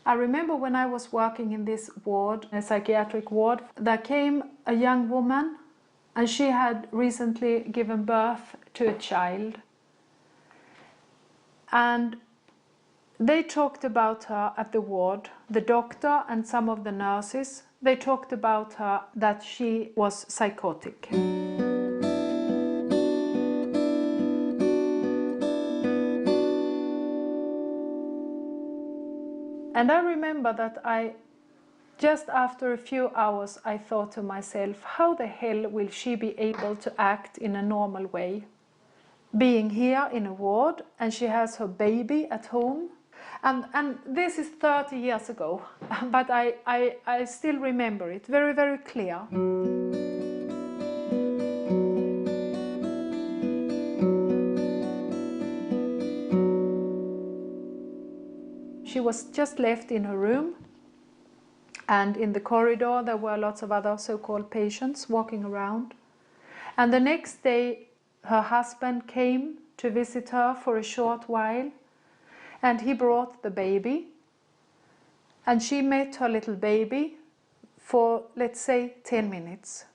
I remember when I was working in this ward, a psychiatric ward, there came a young woman and she had recently given birth to a child. And they talked about her at the ward, the doctor and some of the nurses, they talked about her that she was psychotic. And I remember that just after a few hours, I thought to myself, how the hell will she be able to act in a normal way? Being here in a ward and she has her baby at home. And this is 30 years ago, but I still remember it very, very clear. She was just left in her room, and in the corridor there were lots of other so-called patients walking around. And the next day her husband came to visit her for a short while, and he brought the baby, and she met her little baby for, let's say, 10 minutes.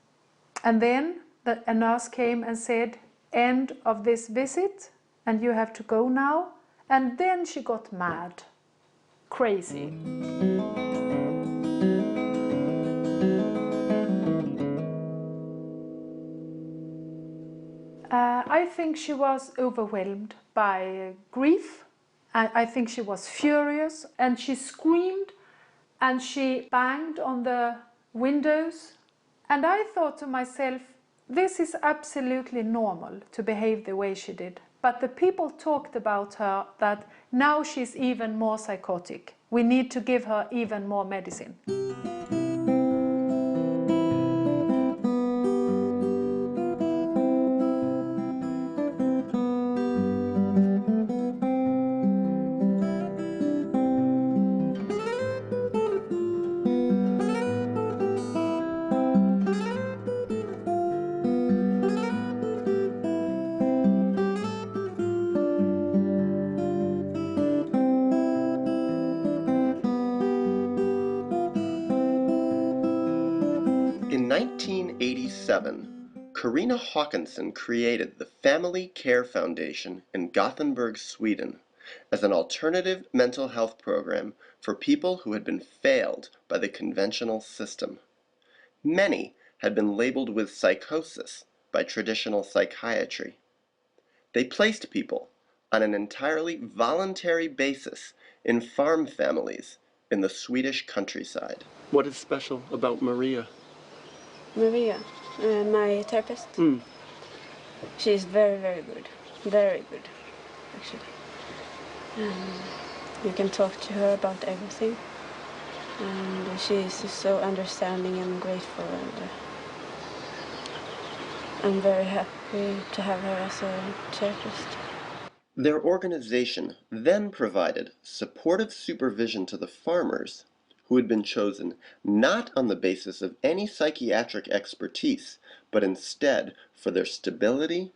And then a nurse came and said, end of this visit, and you have to go now. And then she got mad, crazy. I think she was overwhelmed by grief. I think she was furious, and she screamed and she banged on the windows. And I thought to myself, this is absolutely normal to behave the way she did. But the people talked about her that now she's even more psychotic. We need to give her even more medicine. In 1987, Carina Håkansson created the Family Care Foundation in Gothenburg, Sweden, as an alternative mental health program for people who had been failed by the conventional system. Many had been labeled with psychosis by traditional psychiatry. They placed people on an entirely voluntary basis in farm families in the Swedish countryside. What is special about Maria? Maria, my therapist, she's very, very good. Very good, actually. You can talk to her about everything. And she's so understanding and grateful. And I'm very happy to have her as a therapist. Their organization then provided supportive supervision to the farmers, who had been chosen not on the basis of any psychiatric expertise, but instead for their stability,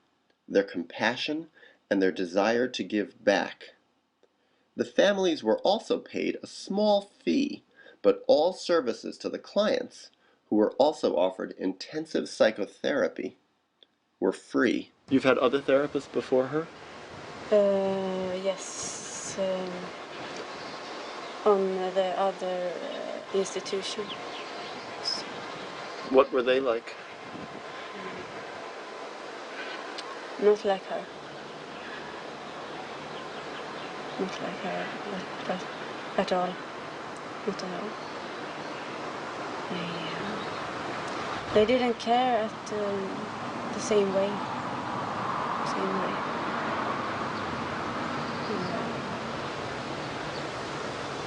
their compassion, and their desire to give back. The families were also paid a small fee, but all services to the clients, who were also offered intensive psychotherapy, were free. You've had other therapists before her? Yes. On the other institution. What were they like? Not like her. Not like her at all. Not at all. They didn't care at the same way.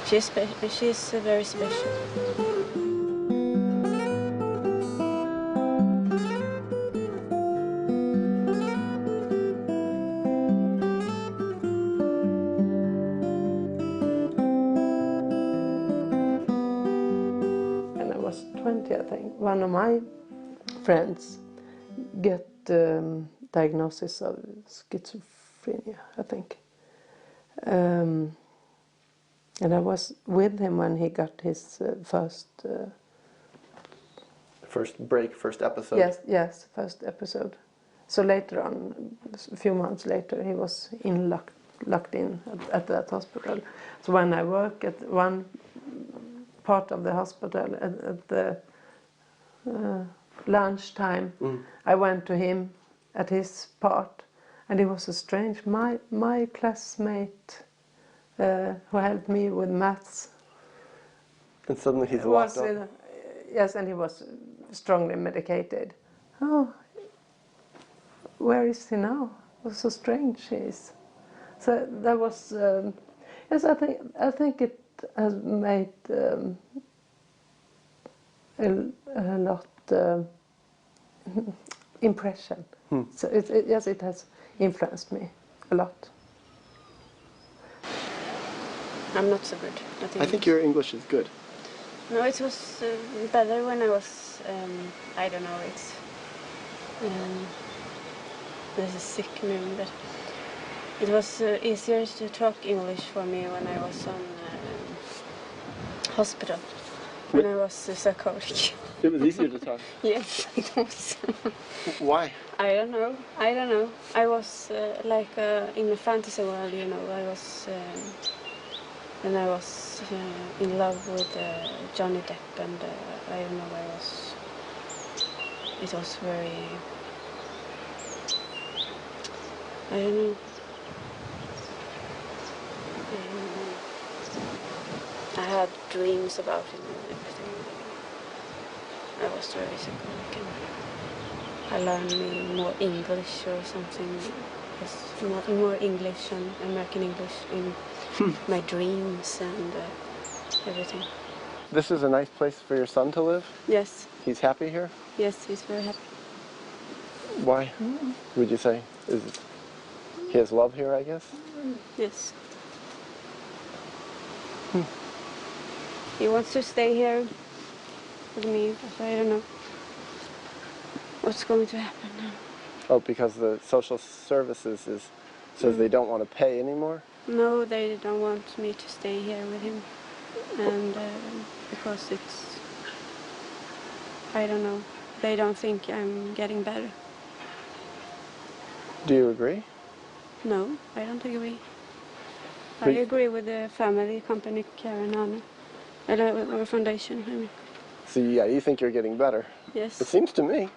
She's very special. When I was 20, I think, one of my friends get diagnosis of schizophrenia, I think. And I was with him when he got his first first episode? yes, first episode. So later on, a few months later, he was locked in at that hospital. So when I work at one part of the hospital at the lunchtime, I went to him at his part, and it was so strange. My classmate who helped me with maths, And suddenly he's locked up? Yes, and he was strongly medicated. Oh, where is he now? It was so strange he is. So that was, yes, I think it has made a lot impression. So yes, it has influenced me a lot. I'm not so good at English. I think your English is good. No, it was better when I was, I don't know, it's, there's a sick moon, but it was easier to talk English for me when I was on hospital, when I was psychotic. It was easier to talk. Yes, it was. Why? I don't know. I was like in a fantasy world, you know. I was and I was in love with Johnny Depp, and I don't know. It was very. I don't know. I had dreams about him and everything. I was very psychotic, and I learned me more English or something. Yes, more English and American English in my dreams and everything. This is a nice place for your son to live? Yes. He's happy here? Yes, he's very happy. Why, would you say? He has love here, I guess? Yes. He wants to stay here with me, but I don't know what's going to happen now. Oh, because the social services says they don't want to pay anymore? No, they don't want me to stay here with him, and because it's, I don't know, they don't think I'm getting better. Do you agree? No, I don't agree. I agree with the family company, Karen or foundation, I mean. So yeah, you think you're getting better? Yes. It seems to me.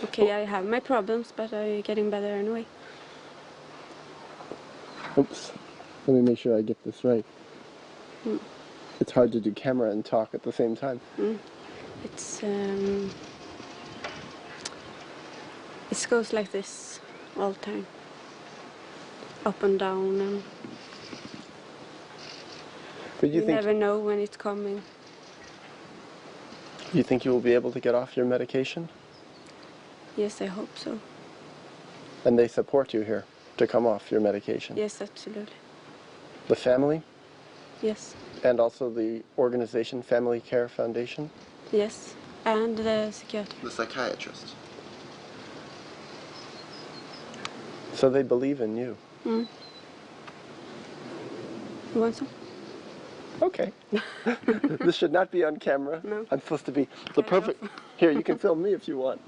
Okay, I have my problems, but I'm getting better anyway. Oops. Let me make sure I get this right. It's hard to do camera and talk at the same time. It goes like this all the time. Up and down, and But you never know when it's coming. You think you will be able to get off your medication? Yes, I hope so. And they support you here to come off your medication? Yes, absolutely. The family? Yes. And also the organization, Family Care Foundation? Yes, and the psychiatrist. The psychiatrist. So they believe in you? You want some? Okay. This should not be on camera. No. I'm supposed to be the perfect... Here, you can film me if you want.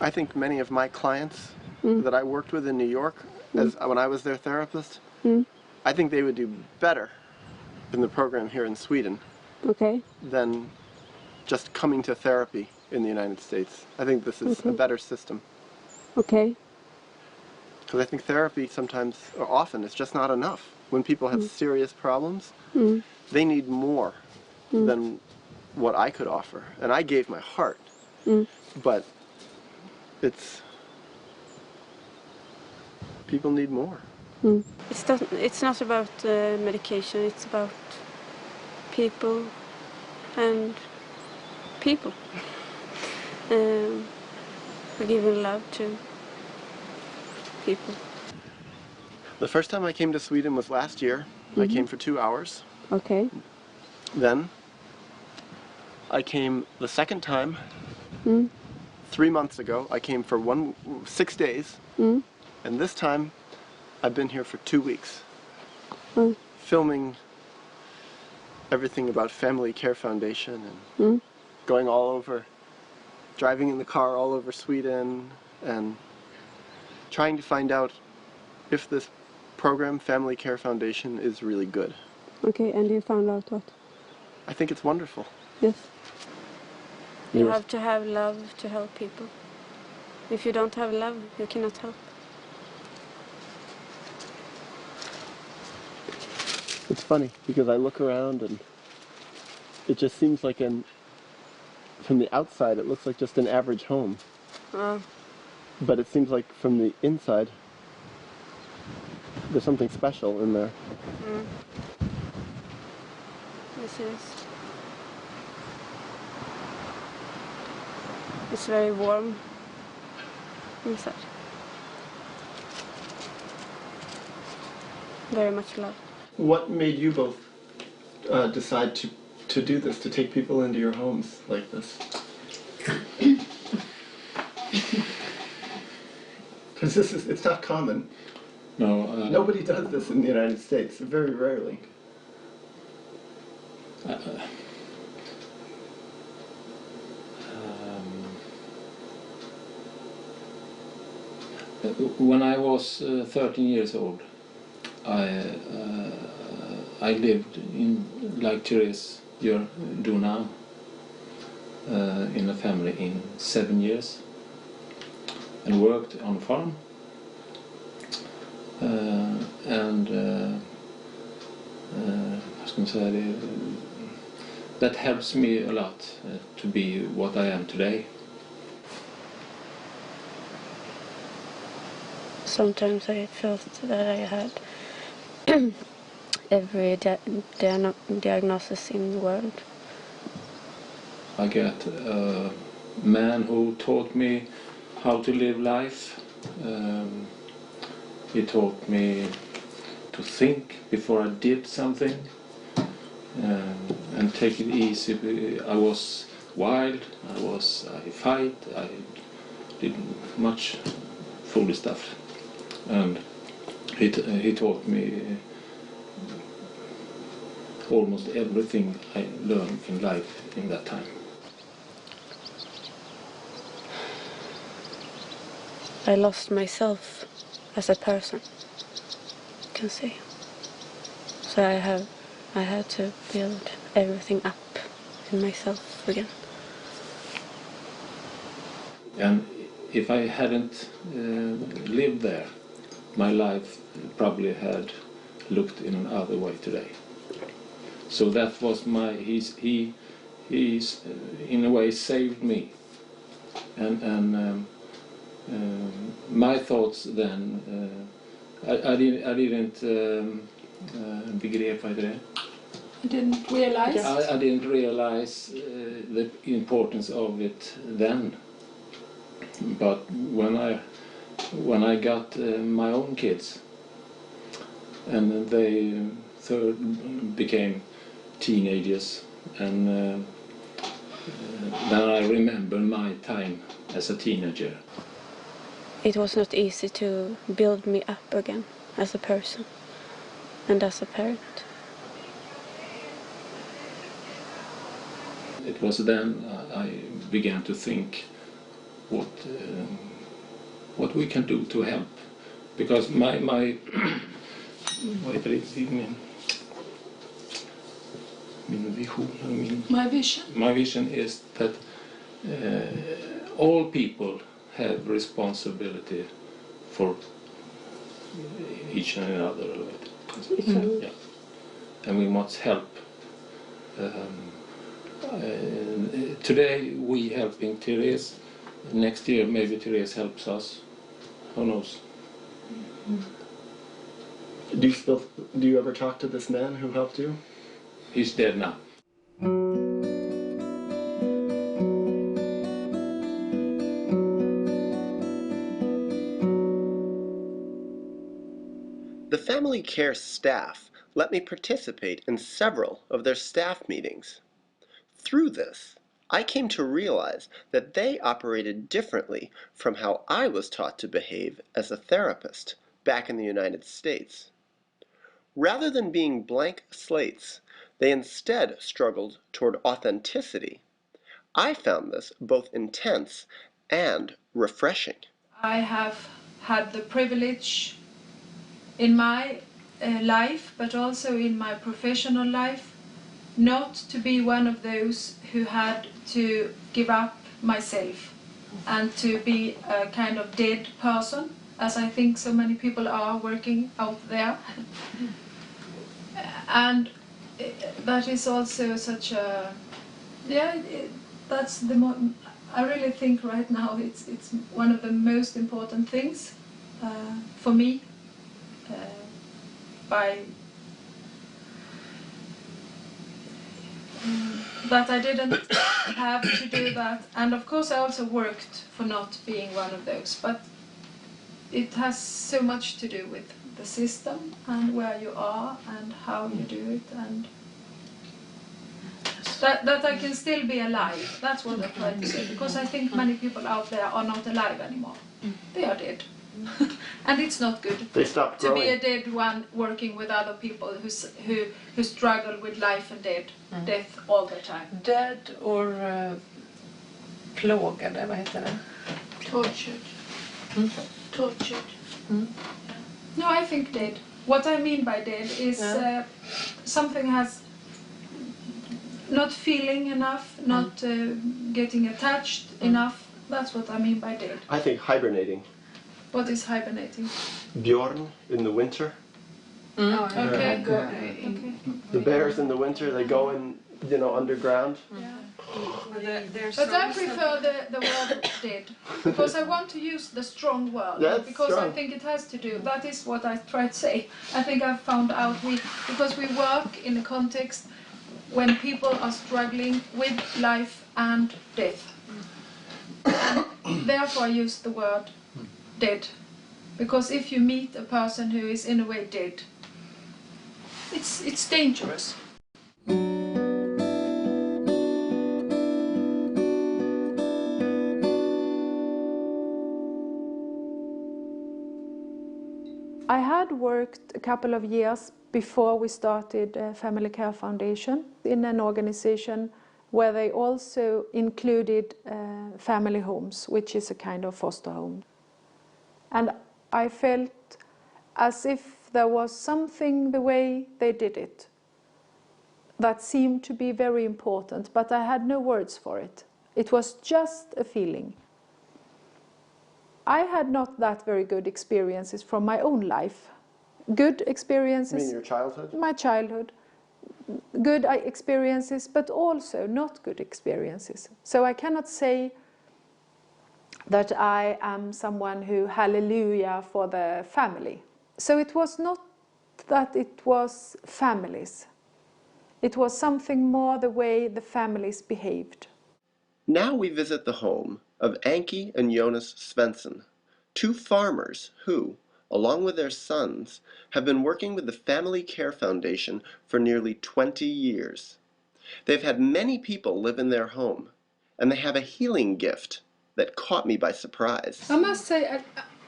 I think many of my clients that I worked with in New York, when I was their therapist, I think they would do better in the program here in Sweden than just coming to therapy in the United States. I think this is a better system. Okay. Because I think therapy sometimes, or often, is just not enough. When people have serious problems, they need more than what I could offer. And I gave my heart, but people need more. It's not about medication, it's about people and people. Giving love to people. The first time I came to Sweden was last year. I came for 2 hours. Okay. Then I came the second time 3 months ago. I came for 6 days. And this time I've been here for 2 weeks, Mm. filming everything about Family Care Foundation and going all over, driving in the car all over Sweden and trying to find out if this program, Family Care Foundation, is really good. Okay, and you found out what? I think it's wonderful. Yes. You You were- have to have love to help people. If you don't have love, you cannot help. It's funny because I look around and it just seems like from the outside it looks like just an average home. But it seems like from the inside there's something special in there. Yes, it is. It's very warm inside. Very much love. What made you both decide to do this, to take people into your homes like this? Because it's not common. No. Nobody does this in the United States, very rarely. When I was 13 years old, I lived in, like Therese you do now, in a family in 7 years, and worked on a farm. That helps me a lot to be what I am today. Sometimes I felt that I had every diagnosis in the world. I got a man who taught me how to live life. He taught me to think before I did something and take it easy. I was wild, I fight, I did much foolish stuff. And he taught me almost everything I learned in life in that time. I lost myself as a person, you can say. So I had to build everything up in myself again. And if I hadn't lived there, my life probably had looked in another way today. So that was he's in a way saved me. And my thoughts then, I didn't begrep, vad heter det? You didn't realize? I didn't realize the importance of it then. But when I got my own kids, and they became teenagers, and then I remember my time as a teenager. It was not easy to build me up again as a person and as a parent. It was then I began to think what we can do to help, because my vision is that all people have responsibility for each and another. Yeah. And we must help. Today we helping Therese. Next year maybe Therese helps us. Who knows? Do you ever talk to this man who helped you? He's dead now. The family care staff let me participate in several of their staff meetings. Through this, I came to realize that they operated differently from how I was taught to behave as a therapist back in the United States. Rather than being blank slates, they instead struggled toward authenticity. I found this both intense and refreshing. I have had the privilege in my life, but also in my professional life, not to be one of those who had to give up myself and to be a kind of dead person, as I think so many people are working out there. And that is also such a, that's the I really think right now it's one of the most important things for me, that I didn't have to do that. And of course I also worked for not being one of those, but it has so much to do with the system and where you are and how you do it, and that I can still be alive. That's what I try to say, because I think many people out there are not alive anymore. They are dead. And it's not good They stopped growing. to be a dead one working with other people who struggle with life and death all the time. Dead or plågade, vad heter det? Tortured. Tortured. No, I think dead. What I mean by dead is something has not feeling enough, not getting attached enough. That's what I mean by dead. I think hibernating. What is hibernating? Bjorn in the winter. Okay, good. The bears in the winter, they go in, underground. But I prefer the word dead, because I want to use the strong word, because strong. I think it has to do, that is what I try to say. I think I've found out, because we work in a context when people are struggling with life and death. And therefore I use the word dead, because if you meet a person who is in a way dead, it's dangerous. I had worked a couple of years before we started Family Care Foundation in an organization where they also included family homes, which is a kind of foster home. And I felt as if there was something the way they did it that seemed to be very important, but I had no words for it. It was just a feeling. I had not that very good experiences from my own life. Good experiences. You mean your childhood? My childhood. Good experiences, but also not good experiences. So I cannot say that I am someone who hallelujah for the family. So it was not that it was families. It was something more the way the families behaved. Now we visit the home of Anki and Jonas Svensson, two farmers who, along with their sons, have been working with the Family Care Foundation for nearly 20 years. They've had many people live in their home, and they have a healing gift that caught me by surprise. I must say,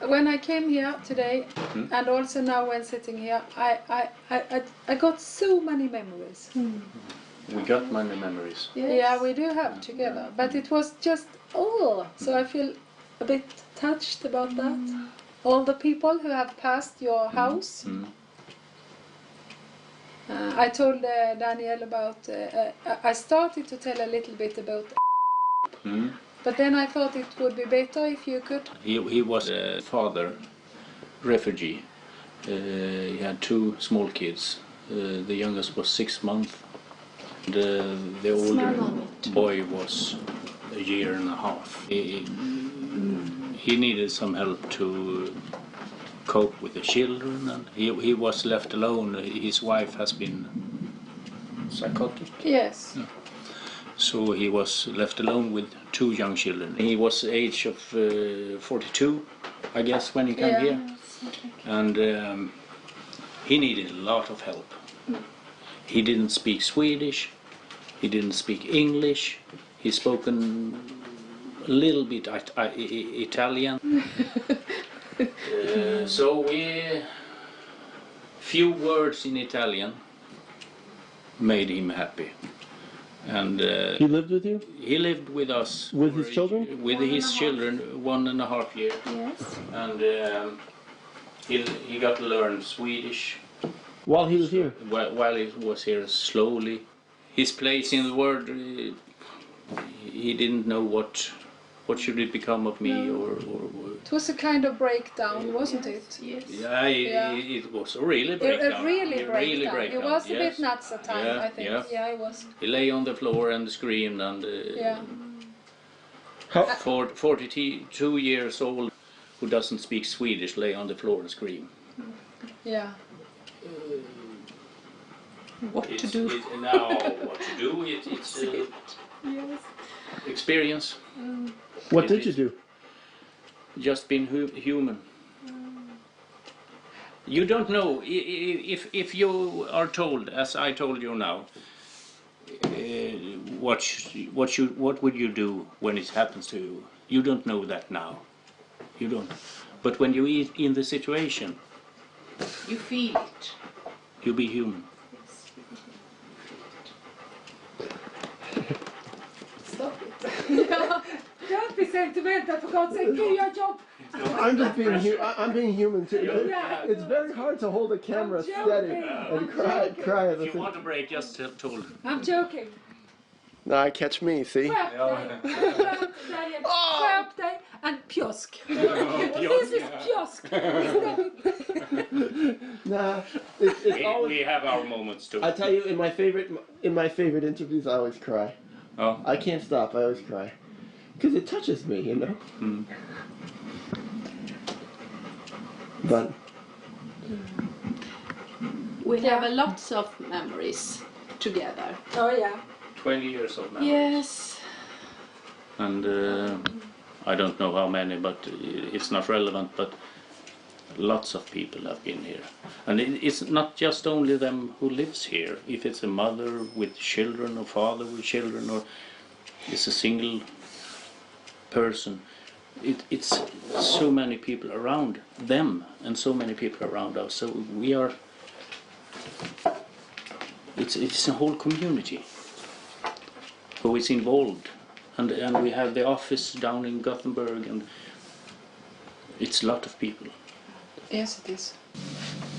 when I came here today, and also now when sitting here, I got so many memories. We got many memories. Yes. Yeah, we do have together, but it was just, so I feel a bit touched about that. All the people who have passed your house. I told Daniel about, I started to tell a little bit about but then I thought it would be better if you could. He was a father, refugee. He had two small kids. The youngest was 6 months. The older boy was a year and a half. He needed some help to cope with the children, and he was left alone. His wife has been psychotic. Yes. Yeah. So he was left alone with two young children. He was the age of 42, I guess, when he came here. And he needed a lot of help. He didn't speak Swedish, he didn't speak English, he spoke a little bit Italian. So we few words in Italian made him happy, and He lived with you? he lived with us. With for his children? With his children, 1.5 years. Yes. And he got to learn Swedish While he was here? while he was here slowly. His place in the world, he didn't know what should it become of me, or It was a kind of breakdown, wasn't it? Yes. it was a really breakdown. A really A breakdown. It was a yes. bit nuts at times, Yeah, I think. yeah. Yeah, it was. He lay on the floor and screamed, and Yeah. 42 years old, who doesn't speak Swedish, lay on the floor and scream. Yeah. What to do? Now, what to do? It's Yes. experience. What did you do? Just being human. You don't know if you are told, as I told you now, what would you do when it happens to you? You don't know that now. You don't. But when you're in the situation, You feel it. you be human. Stop it. Don't be sentimental, for God's sake. Do your job. I'm just being I'm being human too. Yeah. It's very hard to hold a camera steady and cry at the If you same. want a break, just tell them. I'm joking. Nah, catch me, see? Skärp dig. Skärp dig. And pjosk. This is pjosk. Nah, it's always. We have our moments too. I tell you, in my favorite interviews, I always cry. Oh. I can't stop. I always cry, because it touches me, you know. But We have a lots of memories together. Oh yeah. 20 years of memories. Yes. And I don't know how many, but it's not relevant, but lots of people have been here. And it's not just only them who lives here. If it's a mother with children or father with children, or it's a single person, it's so many people around them and so many people around us. So we are, it's a whole community who is involved. And we have the office down in Gothenburg, and it's a lot of people. Yes, it is.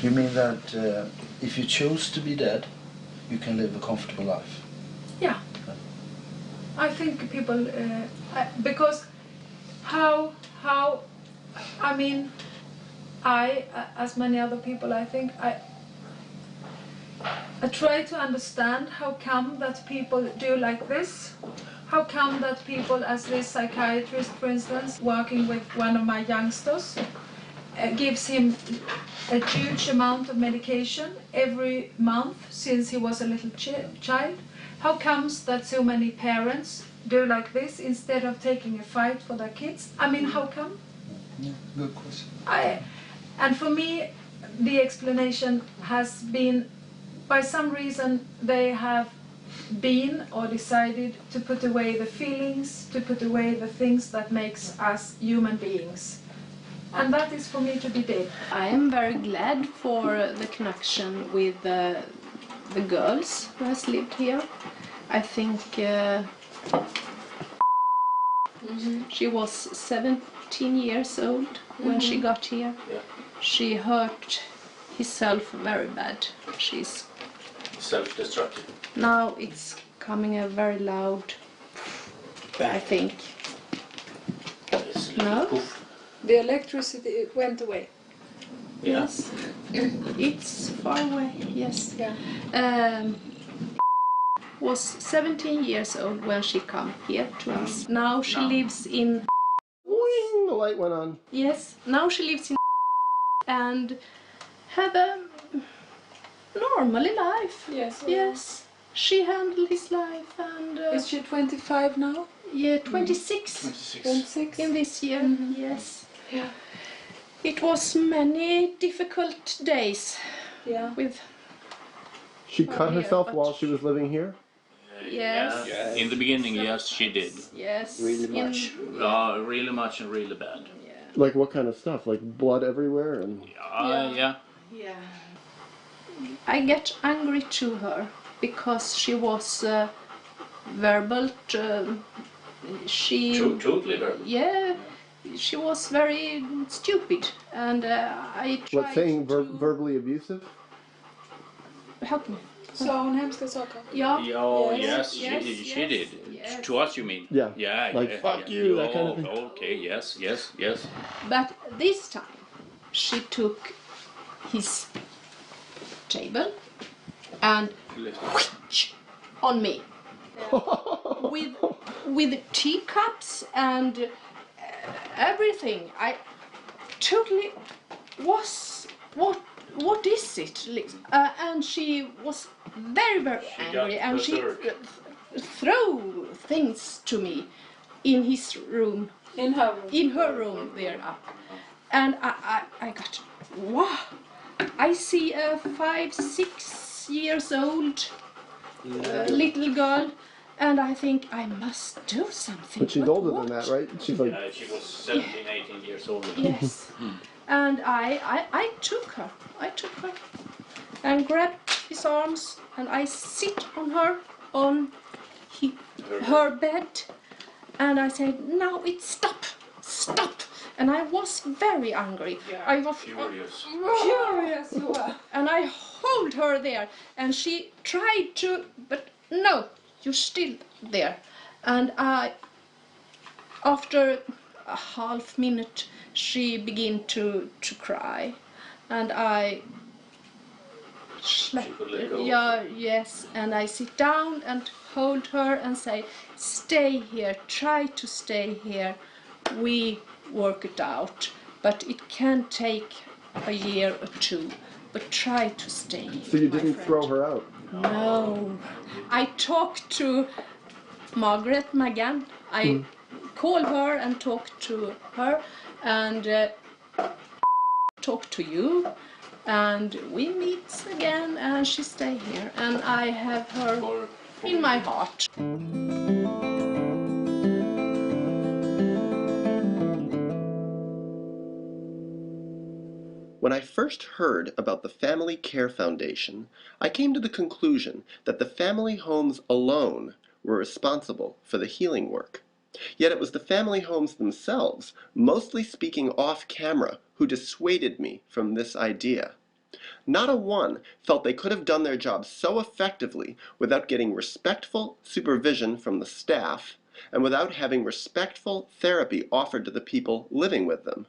You mean that if you choose to be dead, you can live a comfortable life? Yeah. I think people, because how, I mean, as many other people, I think, I try to understand how come that people do like this. How come that people, as this psychiatrist, for instance, working with one of my youngsters, gives him a huge amount of medication every month since he was a little child? How comes that so many parents do like this instead of taking a fight for their kids? I mean, how come? Yeah, good question. And for me, the explanation has been, by some reason, they have been or decided to put away the feelings, to put away the things that makes us human beings. And that is for me to be dead. I am very glad for the connection with the girls who has lived here. I think she was 17 years old when she got here. Yeah. She hurt herself very bad. She's Self-destructive. now it's coming a very loud, I think. No? Poof. The electricity went away. Yeah. Yes. It's far away, yes. Yeah. Was 17 years old when she come here to us. Now she lives in, Wing, the light went on. yes, now she lives in and have a normally life. Yes. Yes. She handled his life and Is she 25 now? yeah, 26 26? in this year. Yes. Yeah. It was many difficult days Yeah. with, She cut yeah, herself but- while she was living here. yes. Yeah. In the beginning, yes, she did. Yes. Really in- much. Really much and really bad. Yeah. Like what kind of stuff? Like blood everywhere and... Yeah. I get angry to her because she was verbal. She Totally verbal. Yeah, she was very stupid, and I tried What, saying to... verbally abusive? Help me. Sa hon hemska saker? Ja. Yes, she did. Yes. To us, you mean? Yeah. Yeah. Like, yeah, fuck yeah. you, that kind of thing. Okay, yes. But this time she took his table and on me with teacups and everything. I totally was what is it? And she was very angry, and she threw things to me in his room. In her room? In her room there up. And I got, wow, I see a 5-6 years old little girl, and I think I must do something. But she's older than that, right? She's like... She was 17, 18 years old. Yes. And I took her and grabbed his arms, and I sit on her, on her bed, and I said, now it's stop. And I was very angry. Yeah, I was furious. Furious you were. and I hold her there, and she tried to, but no, you're still there. And after a half minute, she began to cry, and I slept. Yeah, yes, and I sit down and hold her and say, stay here, try to stay here. We work it out, but it can take a year or two, but try to stay. So you my didn't friend. throw her out? No. I talked to Margaret Magan. I called her and talked to her, and talked to you, and we meet again, and she stay here, and I have her in my heart. When I first heard about the Family Care Foundation, I came to the conclusion that the family homes alone were responsible for the healing work. Yet it was the family homes themselves, mostly speaking off camera, who dissuaded me from this idea. Not a one felt they could have done their job so effectively without getting respectful supervision from the staff and without having respectful therapy offered to the people living with them.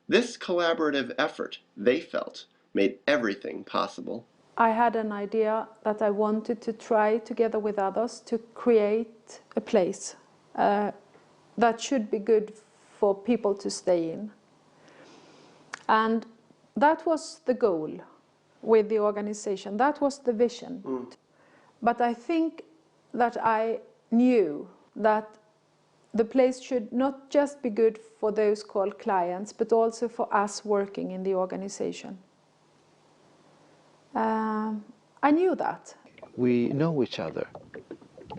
This collaborative effort, they felt, made everything possible. I had an idea that I wanted to try together with others to create a place that should be good for people to stay in. And that was the goal with the organization. That was the vision. But I think that I knew that the place should not just be good for those called clients, but also for us working in the organization. I knew that. We know each other,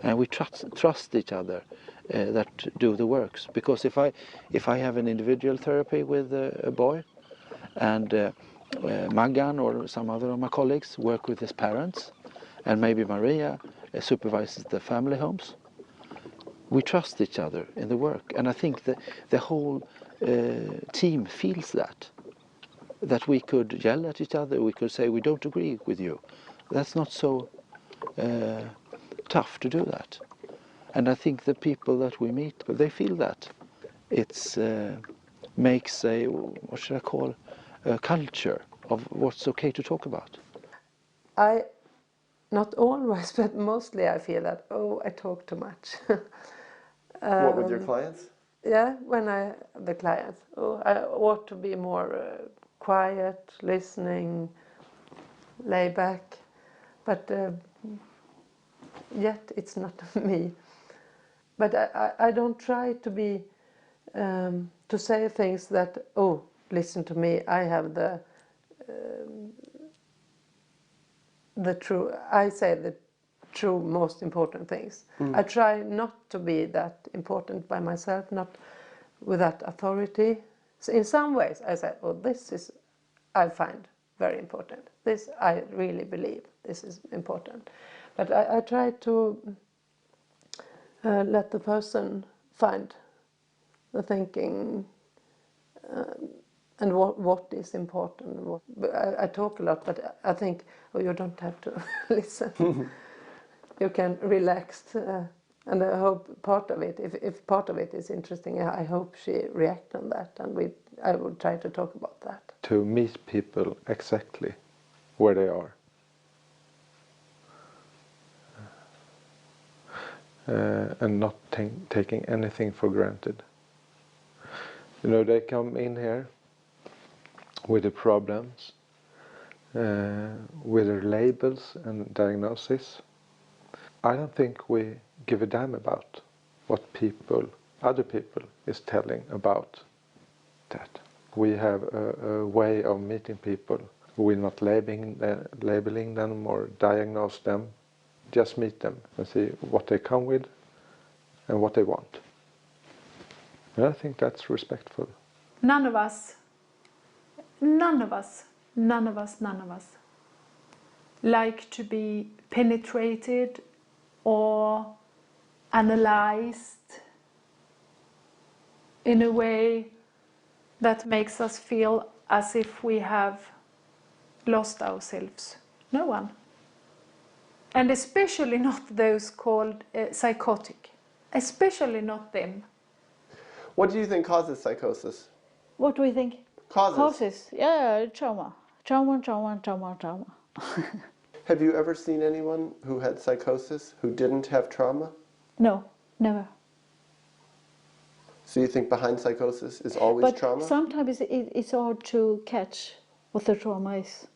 and we trust each other that do the works. Because if I have an individual therapy with a boy, and Magan or some other of my colleagues work with his parents, and maybe Maria supervises the family homes, we trust each other in the work, and I think that the whole team feels that we could yell at each other, we could say we don't agree with you. That's not so tough to do that. And I think the people that we meet, they feel that. It makes a, what should I call, a culture of what's okay to talk about. Not always, but mostly I feel that, I talk too much. What, with your clients? Yeah, the clients. I ought to be more quiet, listening, lay back, but yet it's not me. But I don't try to be, to say things that, listen to me, I have the true, I say the true most important things. I try not to be that important by myself, not with that authority So in some ways I said, well, this is, I find very important. This I really believe this is important. But I try to let the person find the thinking and what is important. I talk a lot, but I think, oh, you don't have to listen. You can relax. And I hope part of it, if part of it is interesting, I hope she reacts on that, and I will try to talk about that. To meet people exactly where they are. And not taking anything for granted. You know, they come in here with the problems, with their labels and diagnoses. I don't think we give a damn about what other people is telling about that. We have a way of meeting people. We're not labeling them or diagnose them. Just meet them and see what they come with and what they want. And I think that's respectful. None of us like to be penetrated or analyzed in a way that makes us feel as if we have lost ourselves. No one. And especially not those called psychotic. Especially not them. What do you think causes psychosis? What do we think? Causes? Yeah, trauma. Trauma. Have you ever seen anyone who had psychosis who didn't have trauma? No, never. So you think behind psychosis is always trauma? But sometimes it's hard to catch what the trauma is.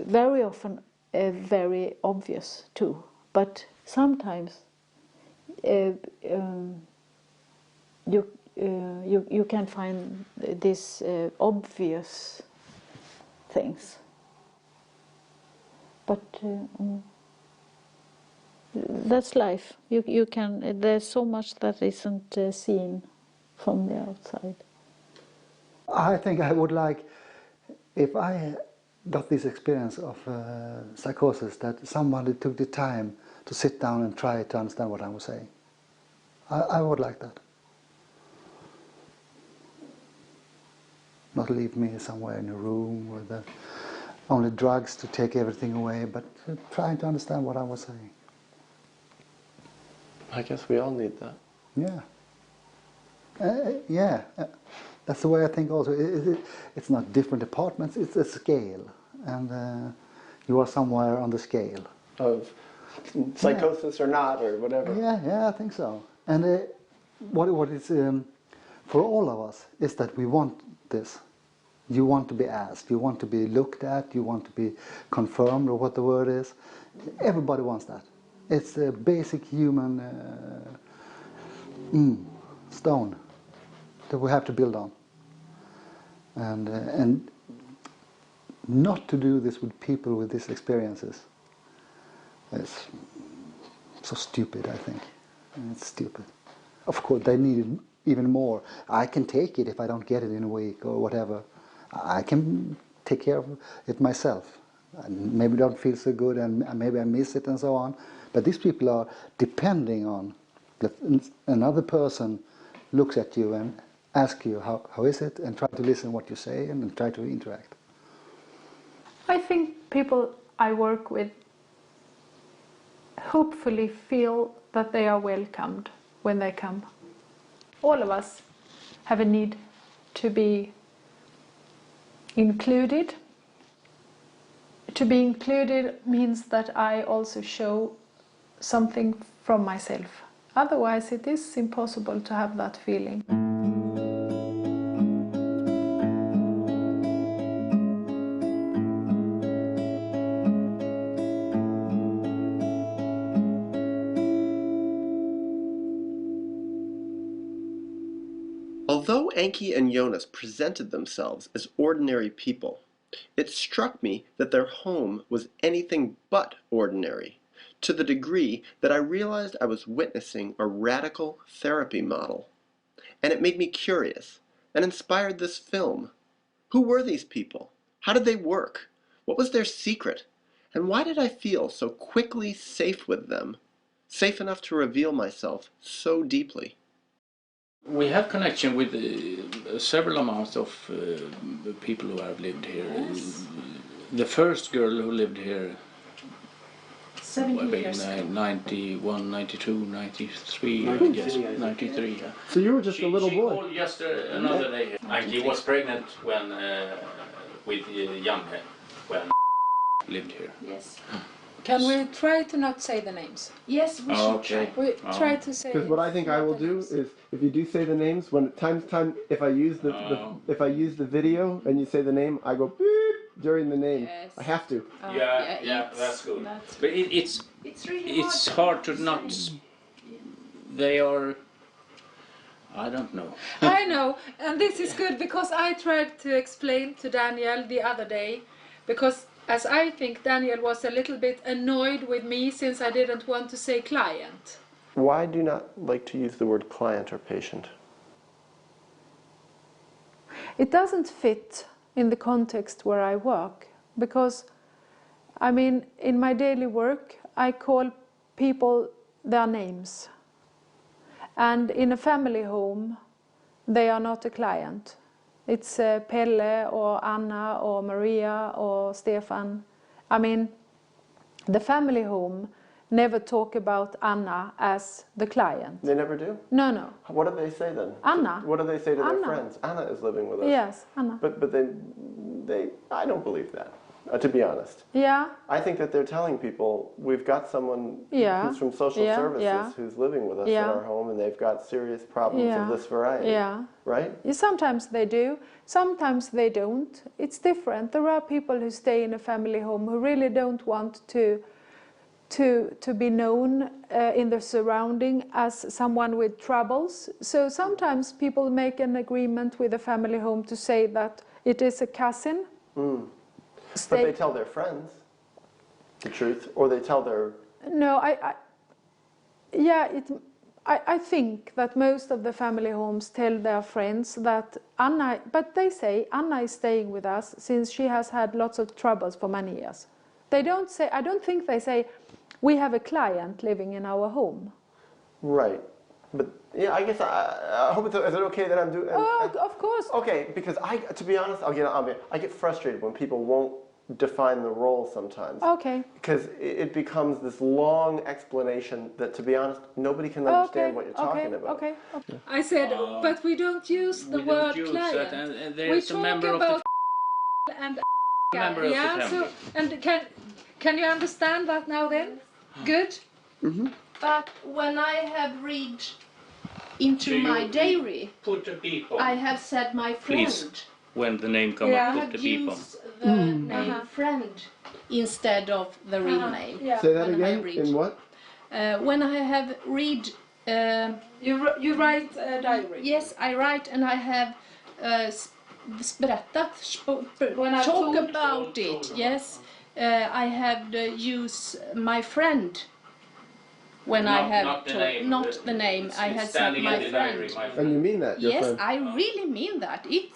Very often very obvious too, but sometimes you can find these obvious things, but that's life. You can. There's so much that isn't seen from the outside. I think I would like, if I got this experience of psychosis, that somebody took the time to sit down and try to understand what I was saying. I would like that. Not leave me somewhere in a room with only drugs to take everything away, but trying to understand what I was saying. I guess we all need that. Yeah. That's the way I think also. It's not different departments, it's a scale. And you are somewhere on the scale. Of psychosis or not, or whatever. Yeah, I think so. And what is for all of us is that we want this. You want to be asked, you want to be looked at, you want to be confirmed, or what the word is. Everybody wants that. It's a basic human stone that we have to build on. And not to do this with people with these experiences is so stupid, I think. It's stupid. Of course, they need it even more. I can take it if I don't get it in a week or whatever. I can take care of it myself. Maybe don't feel so good and maybe I miss it and so on. But these people are depending on that another person looks at you and asks you how is it, and try to listen what you say and try to interact. I think people I work with hopefully feel that they are welcomed when they come. All of us have a need to be included. To be included means that I also show something from myself. Otherwise it is impossible to have that feeling. Although Anki and Jonas presented themselves as ordinary people, it struck me that their home was anything but ordinary, to the degree that I realized I was witnessing a radical therapy model. and it made me curious and inspired this film. Who were these people? How did they work? What was their secret? And why did I feel so quickly safe with them? Safe enough to reveal myself so deeply? We have connection with several amounts of people who have lived here. Yes. The first girl who lived here 70 years. 91, 92, 93, I guess. 93. Yeah. So you were just a little boy. She called just another day. And she was pregnant when with young when lived here. Yes. Can we try to not say the names? Yes, we should try. We try to say. Because what I think I will do is, if you do say the names, when time, if I use the video and you say the name, I go beep during the name. Yes. I have to. Yeah, that's good. But it's really hard to not. They are. I don't know. I know, and this is good because I tried to explain to Daniel the other day, because as I think Daniel was a little bit annoyed with me since I didn't want to say client. Why do you not like to use the word client or patient? It doesn't fit in the context where I work, because I mean, in my daily work I call people their names, and in a family home they are not a client. It's Pelle or Anna or Maria or Stefan. I mean, the family home never talk about Anna as the client. They never do? No, no. What do they say then? Anna. What do they say to their Anna. friends? Anna is living with us. Yes, Anna. But they I don't believe that, to be honest. Yeah. I think that they're telling people, we've got someone who's from social services who's living with us in our home, and they've got serious problems of this variety. Yeah. Right? Sometimes they do, sometimes they don't. It's different. There are people who stay in a family home who really don't want to be known in the surrounding as someone with troubles. So sometimes people make an agreement with a family home to say that it is a cousin. Mm. But they tell their friends the truth, or they tell their... No, I think that most of the family homes tell their friends that Anna, but they say Anna is staying with us since she has had lots of troubles for many years. They don't say, I don't think they say, we have a client living in our home. Right. But yeah, I guess I hope is it okay that I'm doing... of course. Okay, because to be honest, I get frustrated when people won't define the role sometimes. Okay. Because it becomes this long explanation that, to be honest, nobody can understand what you're talking about. Okay. I said, but we don't use the word client. And there's a member of the and member of the family. So, and can you understand that now then? Good. Mm-hmm. But when I have read into my diary, put a beep on. I have said my friend. Please, when the name comes up, put the beep on. The name friend instead of the real name. Yeah. Say that again. In what? When I have read, you write a diary. Yes, I write, and I have talk about it. Yes, I have used my friend. When I have not the name, I have said my friend. And you mean that? Yes, friend? I really mean that. It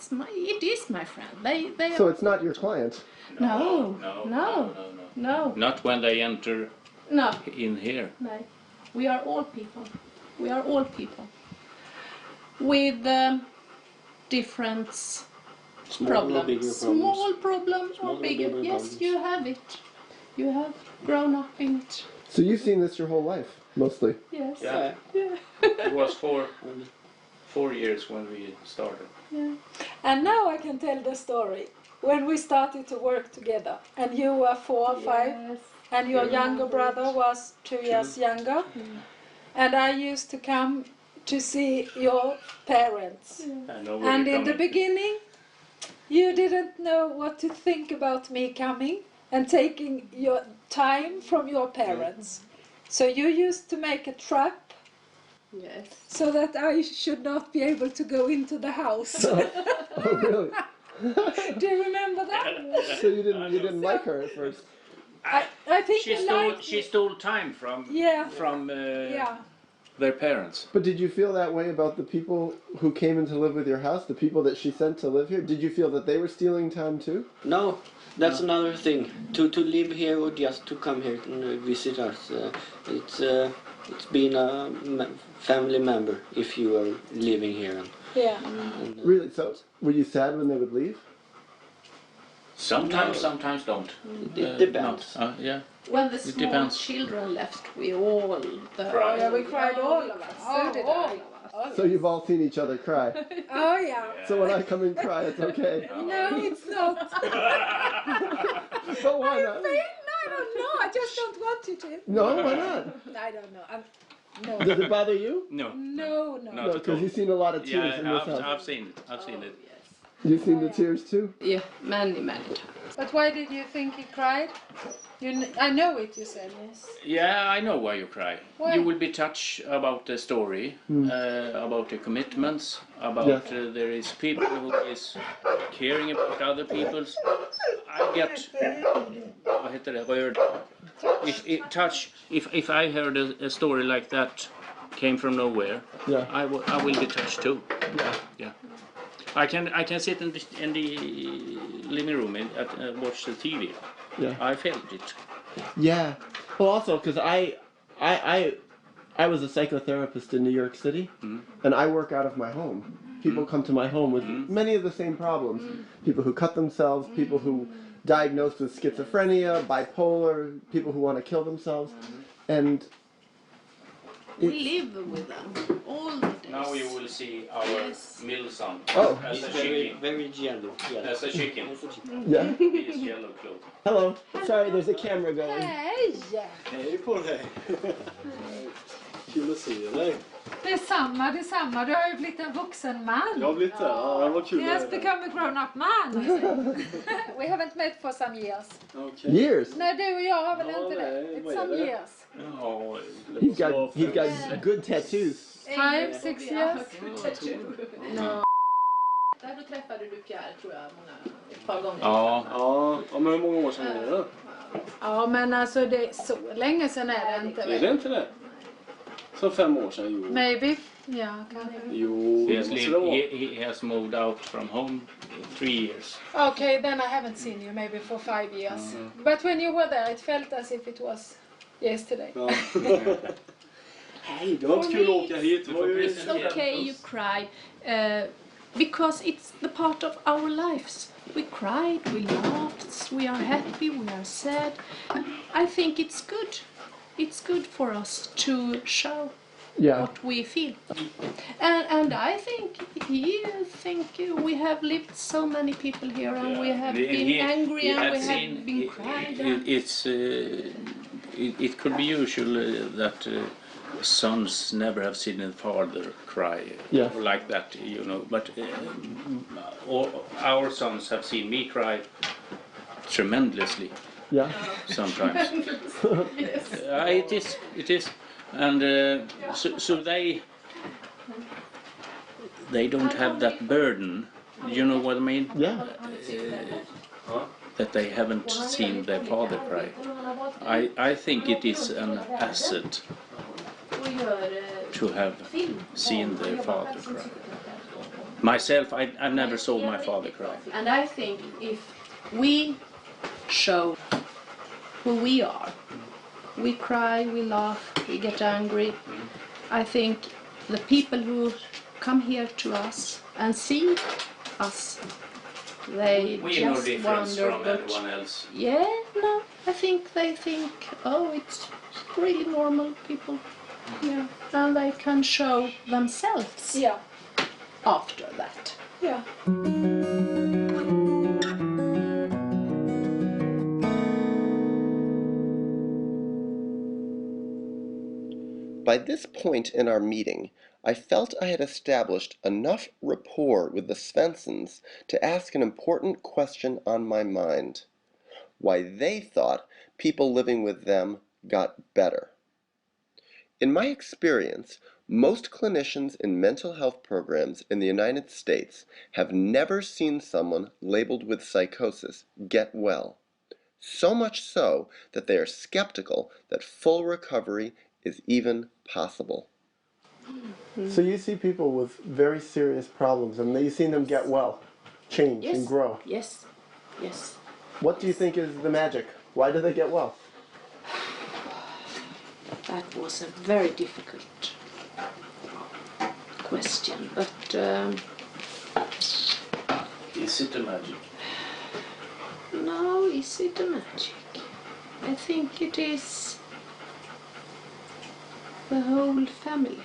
is my friend. They so it's not your client? No. Not when they enter in here. No. We are all people. We are all people. With different problems. Small problems or bigger. Yes, you have it. You have grown up in it. So you've seen this your whole life, mostly? Yes. Yeah. It was 4 years when we started. Yeah. And now I can tell the story. When we started to work together, and you were 4 or 5, and your younger brother was 2 years younger, and I used to come to see your parents. And in the beginning, you didn't know what to think about me coming and taking your time from your parents. So you used to make a trap so that I should not be able to go into the house. Oh, really? Do you remember that? So you didn't like her at first? I think she stole time from their parents. But did you feel that way about the people who came in to live with your house, the people that she sent to live here? Did you feel that they were stealing time too? No, that's another thing. To live here or just to come here and visit us. It's been a family member if you are living here. Yeah. Really? So were you sad when they would leave? Sometimes don't. It depends. Yeah. When the small depends. children left, we all Oh, yeah, we cried all of us. So did I. So you've all seen each other cry. Oh, yeah. So when I come and cry, it's okay. No, it's not. But why not? I don't know. I just don't want you to. No, why not? I don't know. No. Does it bother you? No. No. No, because you've seen a lot of tears in this house. I've seen it. You've seen the tears too? Yeah, many times. But why did you think he cried? I know it, you said. Yes. Yeah, I know why you cry. Why? You will be touched about the story, about the commitments, about there is people who is caring about other people's. I get, vad heter det, rörd. If I heard a story like that came from nowhere, I will be touched too. Yeah. I can sit in the living room and watch the TV. Yeah. I felt it. Yeah. Well, also because I was a psychotherapist in New York City, and I work out of my home. People come to my home with many of the same problems. People who cut themselves, people who diagnosed with schizophrenia, bipolar, people who want to kill themselves, and we live with them all the days. Now you will see our middle son. Oh, as a very, chicken. very yellow. As a chicken. Yeah. He is yellow clothes. Hello. Sorry, there's a camera going. Hej! Hej på dig! Kul att se dig. Detsamma. Du har ju blivit en vuxen man. Jag har blivit det. Ja, vad kul. He has become a grown-up man. We haven't met for some years. Okay. Years? Nej, du och jag har väl inte det. It's some years. Oh, He's got good tattoos. 5, 6 years. No. Där då träffade du Pierre, tror jag, ett par gånger. Ja, men hur många år sedan är det? Ja, men alltså det är så länge sedan är det inte. Är det inte det? Så 5 år sedan, jo. Maybe. Ja, kanske. Jo, he has moved out from home 3 years. Okay, then I haven't seen you maybe for 5 years. But when you were there, it felt as if it was yesterday. Ja. Hej, det var inte kul att åka hit. It's okay you cry. Because it's the part of our lives. We cried, we laughed, we are happy, we are sad. I think it's good. It's good for us to show what we feel. And I think we have lived so many people here, and we have been angry, and we have been crying. It could be usual that sons never have seen a father cry like that, you know. But our sons have seen me cry tremendously. Yeah. Sometimes. It is, and so they don't have that burden. You know what I mean? Yeah. That they haven't seen their father cry. I think it is an asset to have seen their father cry. Myself, I've never saw my father cry. And I think if we show who we are, we cry, we laugh, we get angry, I think the people who come here to us and see us, they we just no difference wonder, from but anyone else. yeah, no, I think they think, oh, it's really normal people. Yeah, and they can show themselves after that. Yeah. By this point in our meeting, I felt I had established enough rapport with the Svenssons to ask an important question on my mind: why they thought people living with them got better. In my experience, most clinicians in mental health programs in the United States have never seen someone labeled with psychosis get well, so much so that they are skeptical that full recovery is even possible. So you see people with very serious problems, and you've seen them get well, change, and grow. Yes, yes. What do you think is the magic? Why do they get well? That was a very difficult question, but Is it a magic? no, is it a magic? I think it is the whole family.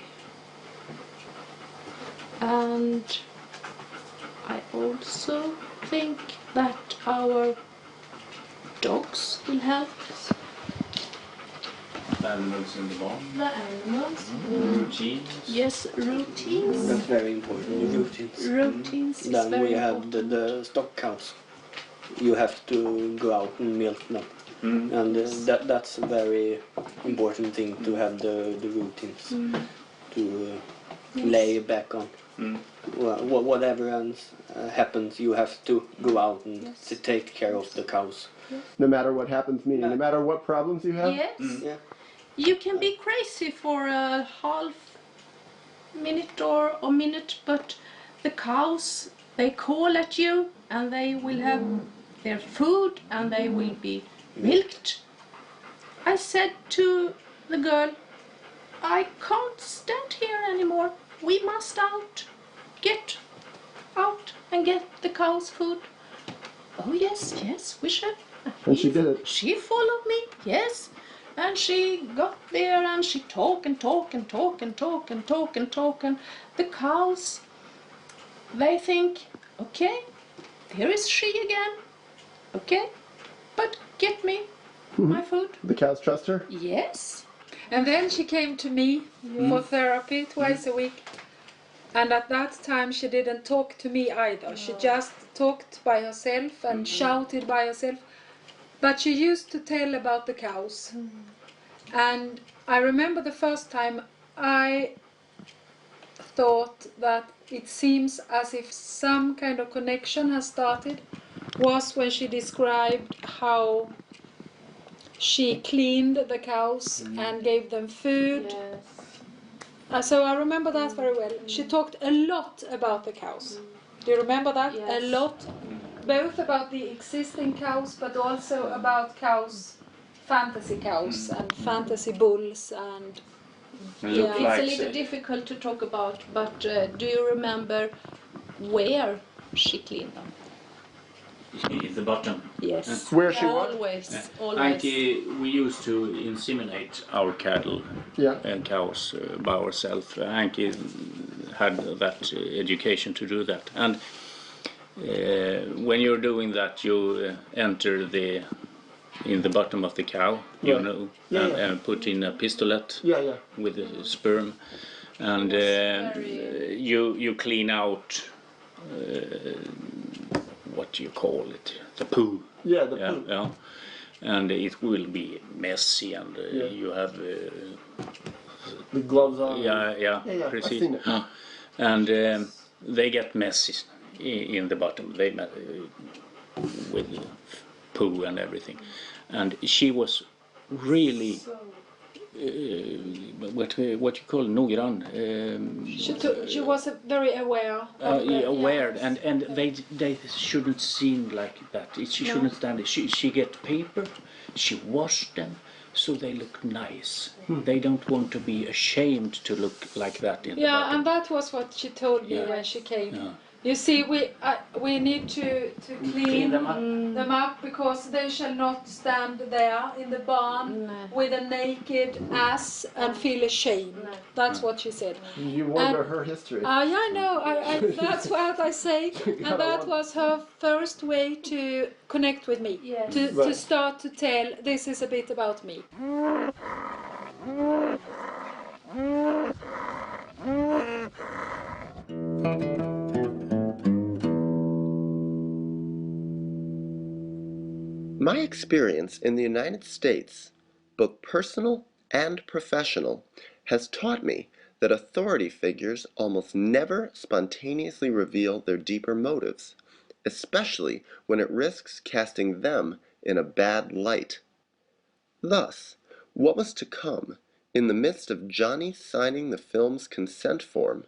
And I also think that our dogs will help. The animals in the barn? The animals. Routines? Yes, routines. That's very important. Routines. Routines is Then very we have important. the stock cows. You have to go out and milk them. And that's a very important thing to have the routines to lay back on. Well, whatever else happens, you have to go out and to take care of the cows. No matter what happens, meaning no matter what problems you have? Yes. Yeah. You can be crazy for a half minute or a minute, but the cows, they call at you and they will have their food and they will be milked. I said to the girl, I can't stand here anymore. We must out. Get out and get the cows' food. Oh yes, yes, we should. And she did it. She followed me, yes. And she got there and she talk and talk and talk and talk and talk and talk. And the cows, they think, okay, there is she again. Okay, but get me my food. The cows trust her? Yes. And then she came to me for therapy twice a week. And at that time she didn't talk to me either. She just talked by herself and shouted by herself. But she used to tell about the cows. And I remember the first time I thought that it seems as if some kind of connection has started was when she described how she cleaned the cows and gave them food. So I remember that very well. She talked a lot about the cows. Do you remember that? Yes. A lot. Both about the existing cows, but also about cows, fantasy cows and fantasy bulls and... It's a little difficult to talk about, but do you remember where she cleaned them? In the bottom. Yes. Where she was? Always, always. We used to inseminate our cattle and cows by ourselves. Anki had that education to do that. And when you're doing that, you enter in the bottom of the cow, you know, and put in a pistolet with the sperm, and you clean out what do you call it? The poo. Yeah, the poo. Yeah. And it will be messy, and you have the gloves on. Yeah, I've seen it. And they get messy in the bottom. They with poo and everything. And she was really what you call noggrann. She was very aware. Aware, and they shouldn't seem like that. She shouldn't stand it. She get paper, she washed them, so they look nice. They don't want to be ashamed to look like that in the bottom. And that was what she told me when she came. You see, we need to clean them up because they shall not stand there in the barn with a naked ass and feel ashamed. That's what she said. You wonder her history. Yeah, I know. That's what I say. And that was her first way to connect with me. To start to tell, this is a bit about me. My experience in the United States, both personal and professional, has taught me that authority figures almost never spontaneously reveal their deeper motives, especially when it risks casting them in a bad light. Thus, what was to come in the midst of Johnny signing the film's consent form,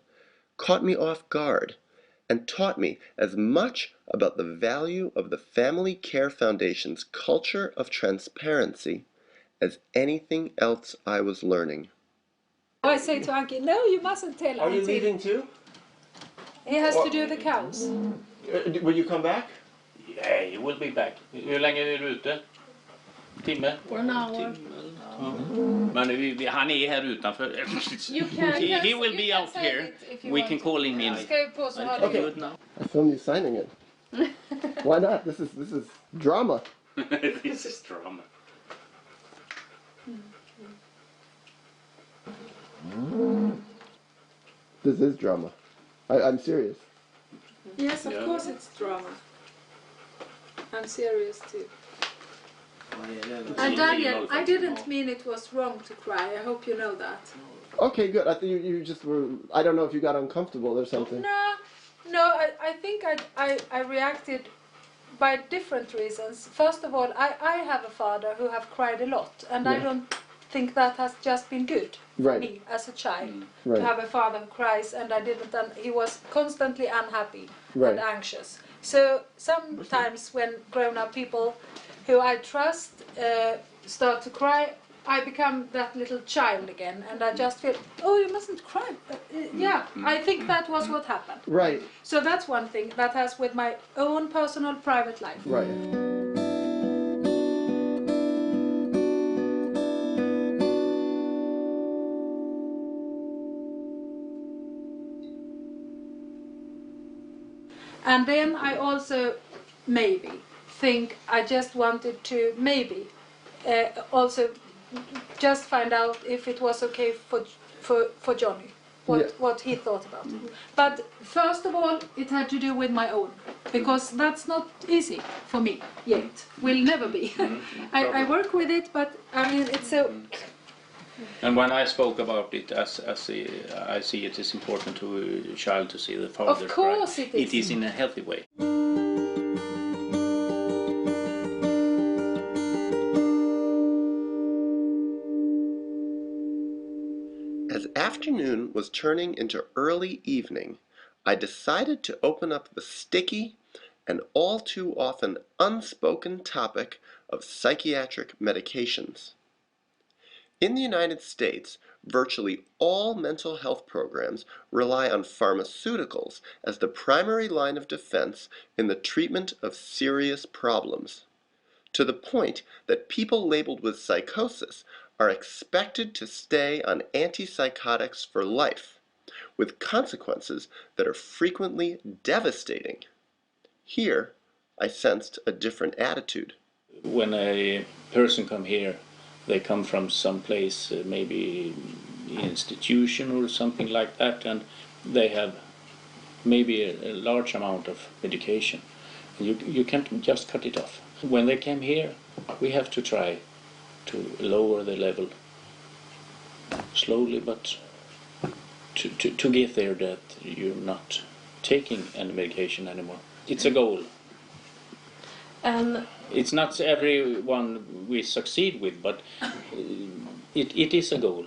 caught me off guard and taught me as much about the value of the Family Care Foundation's culture of transparency as anything else I was learning. I say to Anki, no, you mustn't tell Are you until leaving too? he has to do the cows. Will you come back? Yeah, you will be back. Hur länge är du ute? Timme? For an hour. Men han är här utanför. He will be out here. We can call him in. Okay. I filmed you signing it. Why not? This is drama. This is drama. This is drama. I'm serious. Yes, of course it's drama. I'm serious too. And Daniel, I didn't mean it was wrong to cry. I hope you know that. Okay, good. I think you just were. I don't know if you got uncomfortable or something. No. I think I reacted by different reasons. First of all, I have a father who have cried a lot, and I don't think that has just been good for me as a child to have a father who cries, and I didn't. And he was constantly unhappy and anxious. So sometimes when grown-up people who I trust start to cry, I become that little child again, and I just feel, oh, you mustn't cry. I think that was what happened. Right. So that's one thing that has with my own personal private life. Right. And then I also maybe think I just wanted to maybe also just find out if it was okay for Johnny, what he thought about it. But first of all, it had to do with my own, because that's not easy for me yet. Will never be. I work with it, but I mean it's so. And when I spoke about it, as I see it is important to a child to see the father cry. Of course it is. It is in a healthy way. As afternoon was turning into early evening, I decided to open up the sticky and all too often unspoken topic of psychiatric medications. In the United States, virtually all mental health programs rely on pharmaceuticals as the primary line of defense in the treatment of serious problems, to the point that people labeled with psychosis are expected to stay on antipsychotics for life, with consequences that are frequently devastating. Here, I sensed a different attitude. When a person comes here, they come from some place, maybe institution or something like that, and they have maybe a large amount of medication. You can't just cut it off. When they came here, we have to try to lower the level slowly, but to get there that you're not taking any medication anymore. It's a goal. It's not everyone we succeed with, but it is a goal.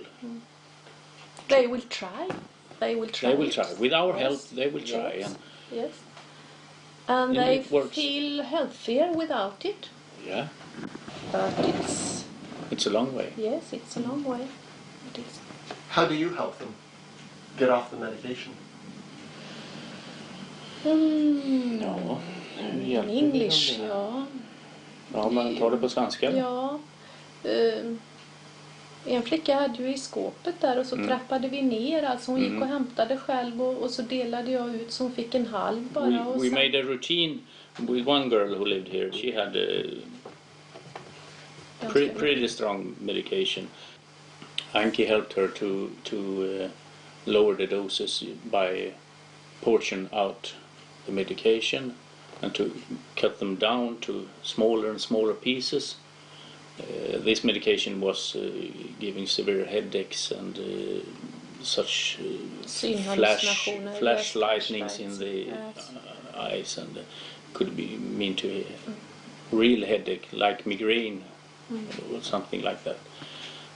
They will try. They will try. They will try. With our help, they will try. Yes. And they feel healthier without it. Yeah. But it's a long way. Yes, it's a long way. It is. How do you help them get off the medication? Ja, English, ja. Ja, man tar det på svenska. Ja. En flicka hade ju i skåpet där och så trappade vi ner. Alltså hon gick och hämtade själv och så delade jag ut så hon fick en halv bara. We made a routine with one girl who lived here. She had pretty strong medication. Anki helped her to lower the doses by portion out the medication and to cut them down to smaller and smaller pieces. This medication was giving severe headaches and such flash lightnings in the eyes, and could be mean to real headache like migraine or something like that.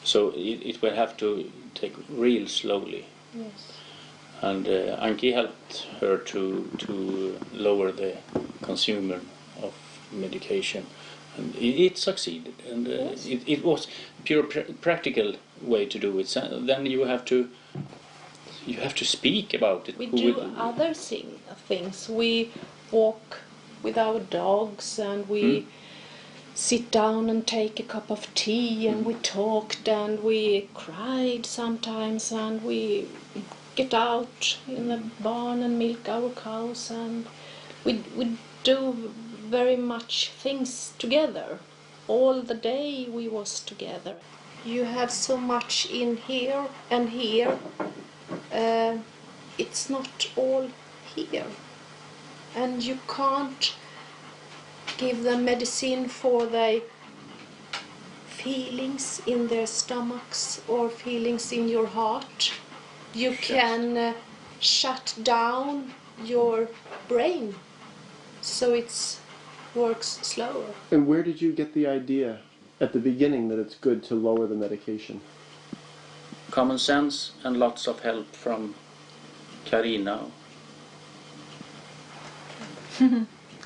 So it will have to take real slowly. Yes. And Anki helped her to lower the consumer of medication, and it succeeded. And Yes. it was pure practical way to do it. So then you have to speak about it. We do other things. We walk with our dogs, and we sit down and take a cup of tea, and we talked, and we cried sometimes, and we get out in the barn and milk our cows, and we do very much things together. All the day we was together. You have so much in here and here. It's not all here, and you can't give them medicine for their feelings in their stomachs or feelings in your heart. You can shut down your brain so it works slower. And where did you get the idea at the beginning that it's good to lower the medication? Common sense and lots of help from Karina.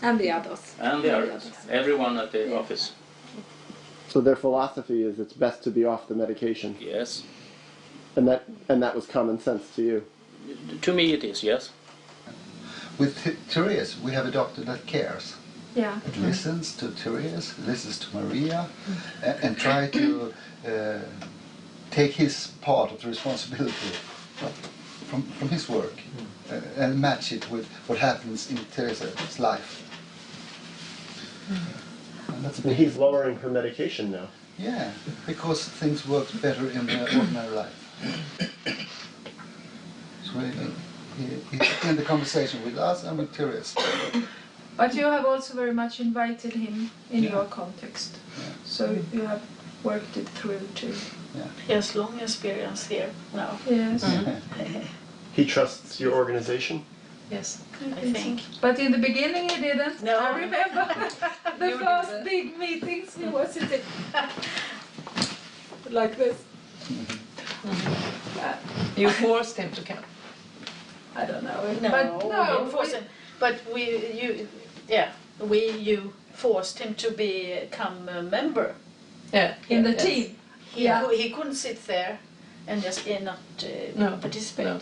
And the others. And the others. Everyone at the office. So their philosophy is it's best to be off the medication. Yes. And that was common sense to you. To me it is, yes. With Therese, we have a doctor that cares. Yeah. It listens to Therese, listens to Maria, and try to take his part of the responsibility from his work and match it with what happens in Therese's life. And that's And he's lowering her medication now. Yeah, because things work better in the ordinary life. So he's in the conversation with us and with Therese. But you have also very much invited him in your context. Yeah. So you have worked it through too. Yeah. He has long experience here now. Yes. He trusts your organization? Yes, I think. But in the beginning he didn't. No. I remember the first big meetings he was sitting like this. You forced him to come. I don't know. No, but we didn't force him. But you forced him to become a member. Yeah. In the team. He couldn't sit there and just not participate. No.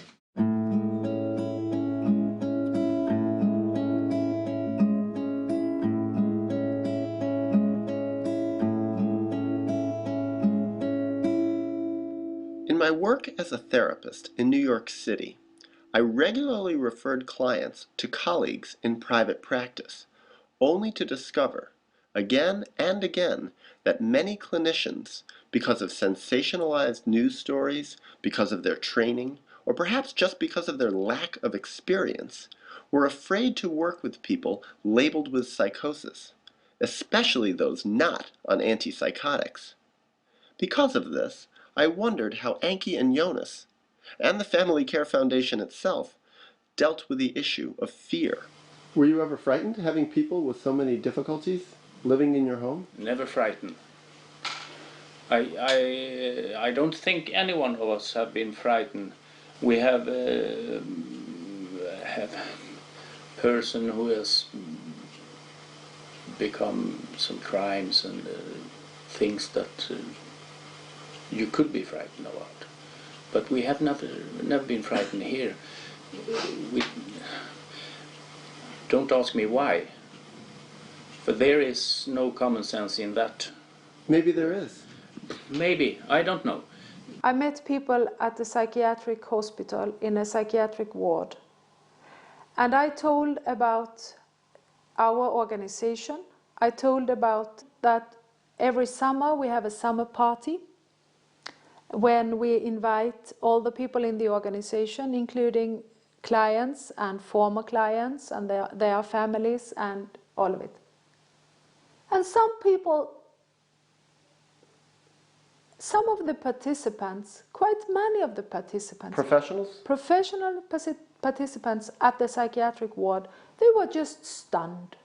In my work as a therapist in New York City, I regularly referred clients to colleagues in private practice, only to discover, again and again, that many clinicians, because of sensationalized news stories, because of their training, or perhaps just because of their lack of experience, were afraid to work with people labeled with psychosis, especially those not on antipsychotics. Because of this, I wondered how Anki and Jonas, and the Family Care Foundation itself, dealt with the issue of fear. Were you ever frightened having people with so many difficulties living in your home? Never frightened. I don't think any one of us have been frightened. We have a person who has become some crimes and things that you could be frightened about. But we have never been frightened here. Don't ask me why. For there is no common sense in that. Maybe there is. Maybe, I don't know. I met people at the psychiatric hospital in a psychiatric ward. And I told about our organization. I told about that every summer we have a summer party when we invite all the people in the organization, including clients and former clients and their families and all of it. And some of the participants, quite many of the participants, professional participants at the psychiatric ward, they were just stunned.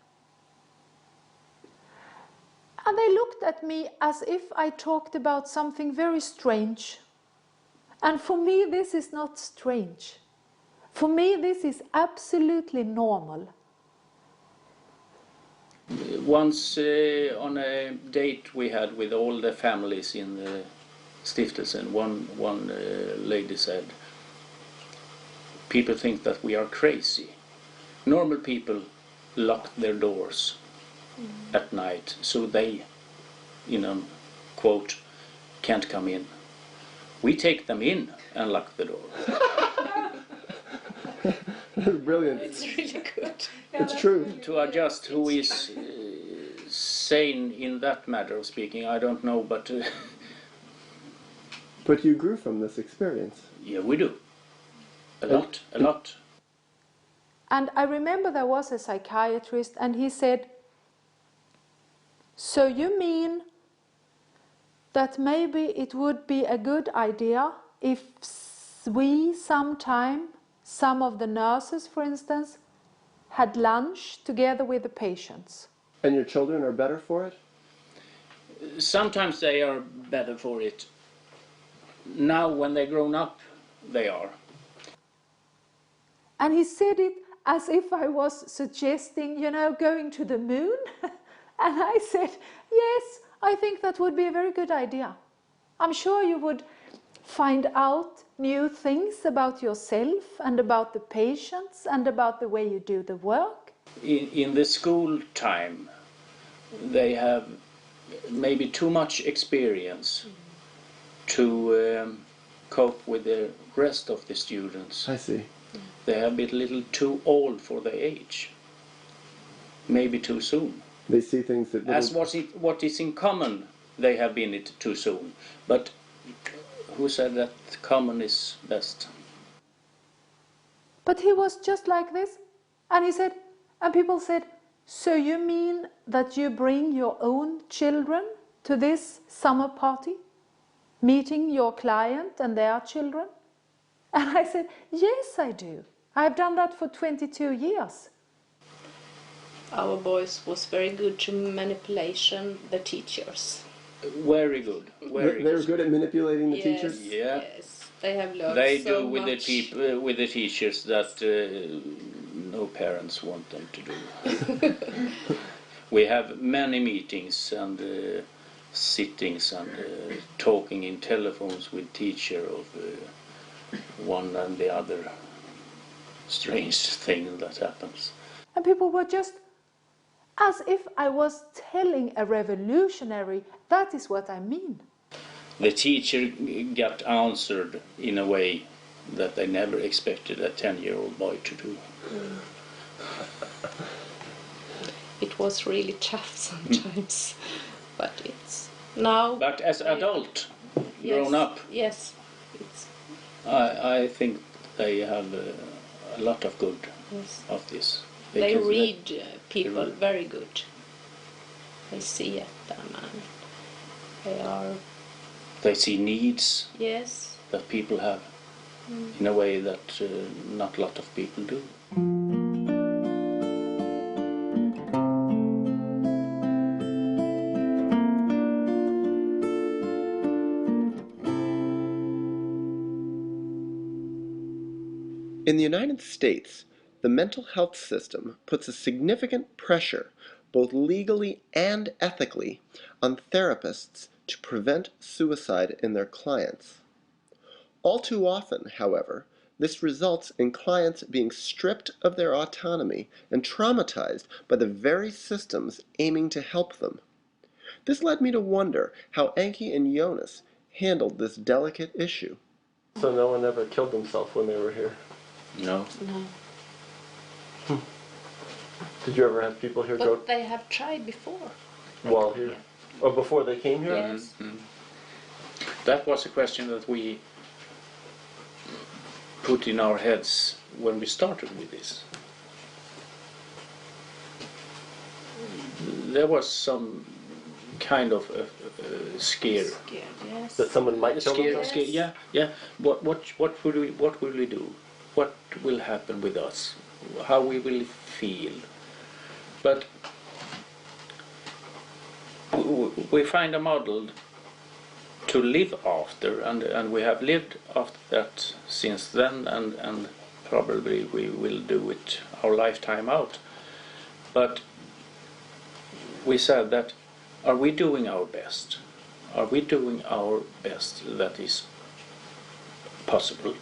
And they looked at me as if I talked about something very strange. And for me, this is not strange. For me, this is absolutely normal. Once on a date we had with all the families in the Stiftelsen, one lady said, people think that we are crazy. Normal people lock their doors at night, so they, quote, can't come in. We take them in and lock the door. Brilliant. It's really good. It's true. To adjust who is sane in that matter of speaking, I don't know, but... But you grew from this experience. Yeah, we do. A lot. And I remember there was a psychiatrist and he said, so you mean that maybe it would be a good idea if we sometime, some of the nurses for instance, had lunch together with the patients? And your children are better for it? Sometimes they are better for it. Now when they're grown up, they are. And he said it as if I was suggesting, going to the moon. And I said, yes, I think that would be a very good idea. I'm sure you would find out new things about yourself and about the patients and about the way you do the work. In the school time, they have maybe too much experience to cope with the rest of the students. I see. They have been a little too old for their age. Maybe too soon. They see things that... As what is in common, they have been it too soon. But who said that common is best? But he was just like this. And he said, and people said, so you mean that you bring your own children to this summer party? Meeting your client and their children? And I said, yes, I do. I've done that for 22 years. Our boys was very good to manipulation the teachers. Very good. Very They're good at manipulating the teachers? Yeah. Yes, they have learned they so do with much. with the teachers that no parents want them to do. We have many meetings and sittings and talking in telephones with teacher of one and the other strange thing that happens. And people were just as if I was telling a revolutionary, that is what I mean. The teacher got answered in a way that they never expected a 10-year-old boy to do. It was really tough sometimes, but it's now... But as adult, yes, grown up, yes, it's... I think they have a lot of good of this. They read people very good. They see at them and they are... They see needs Yes. that people have in a way that not a lot of people do. In the United States, the mental health system puts a significant pressure, both legally and ethically, on therapists to prevent suicide in their clients. All too often, however, this results in clients being stripped of their autonomy and traumatized by the very systems aiming to help them. This led me to wonder how Anki and Jonas handled this delicate issue. So no one ever killed themselves when they were here? No. No. Did you ever have people here But they have tried before. while here? Or before they came here? Yes. That was a question that we put in our heads when we started with this. There was some kind of scare. Scared, yes. That someone might kill themselves? Scare, yeah. What will we do? What will happen with us? How we will feel? But we find a model to live after, and we have lived after that since then, and probably we will do it our lifetime out. But we said that, are we doing our best? Are we doing our best that is possible?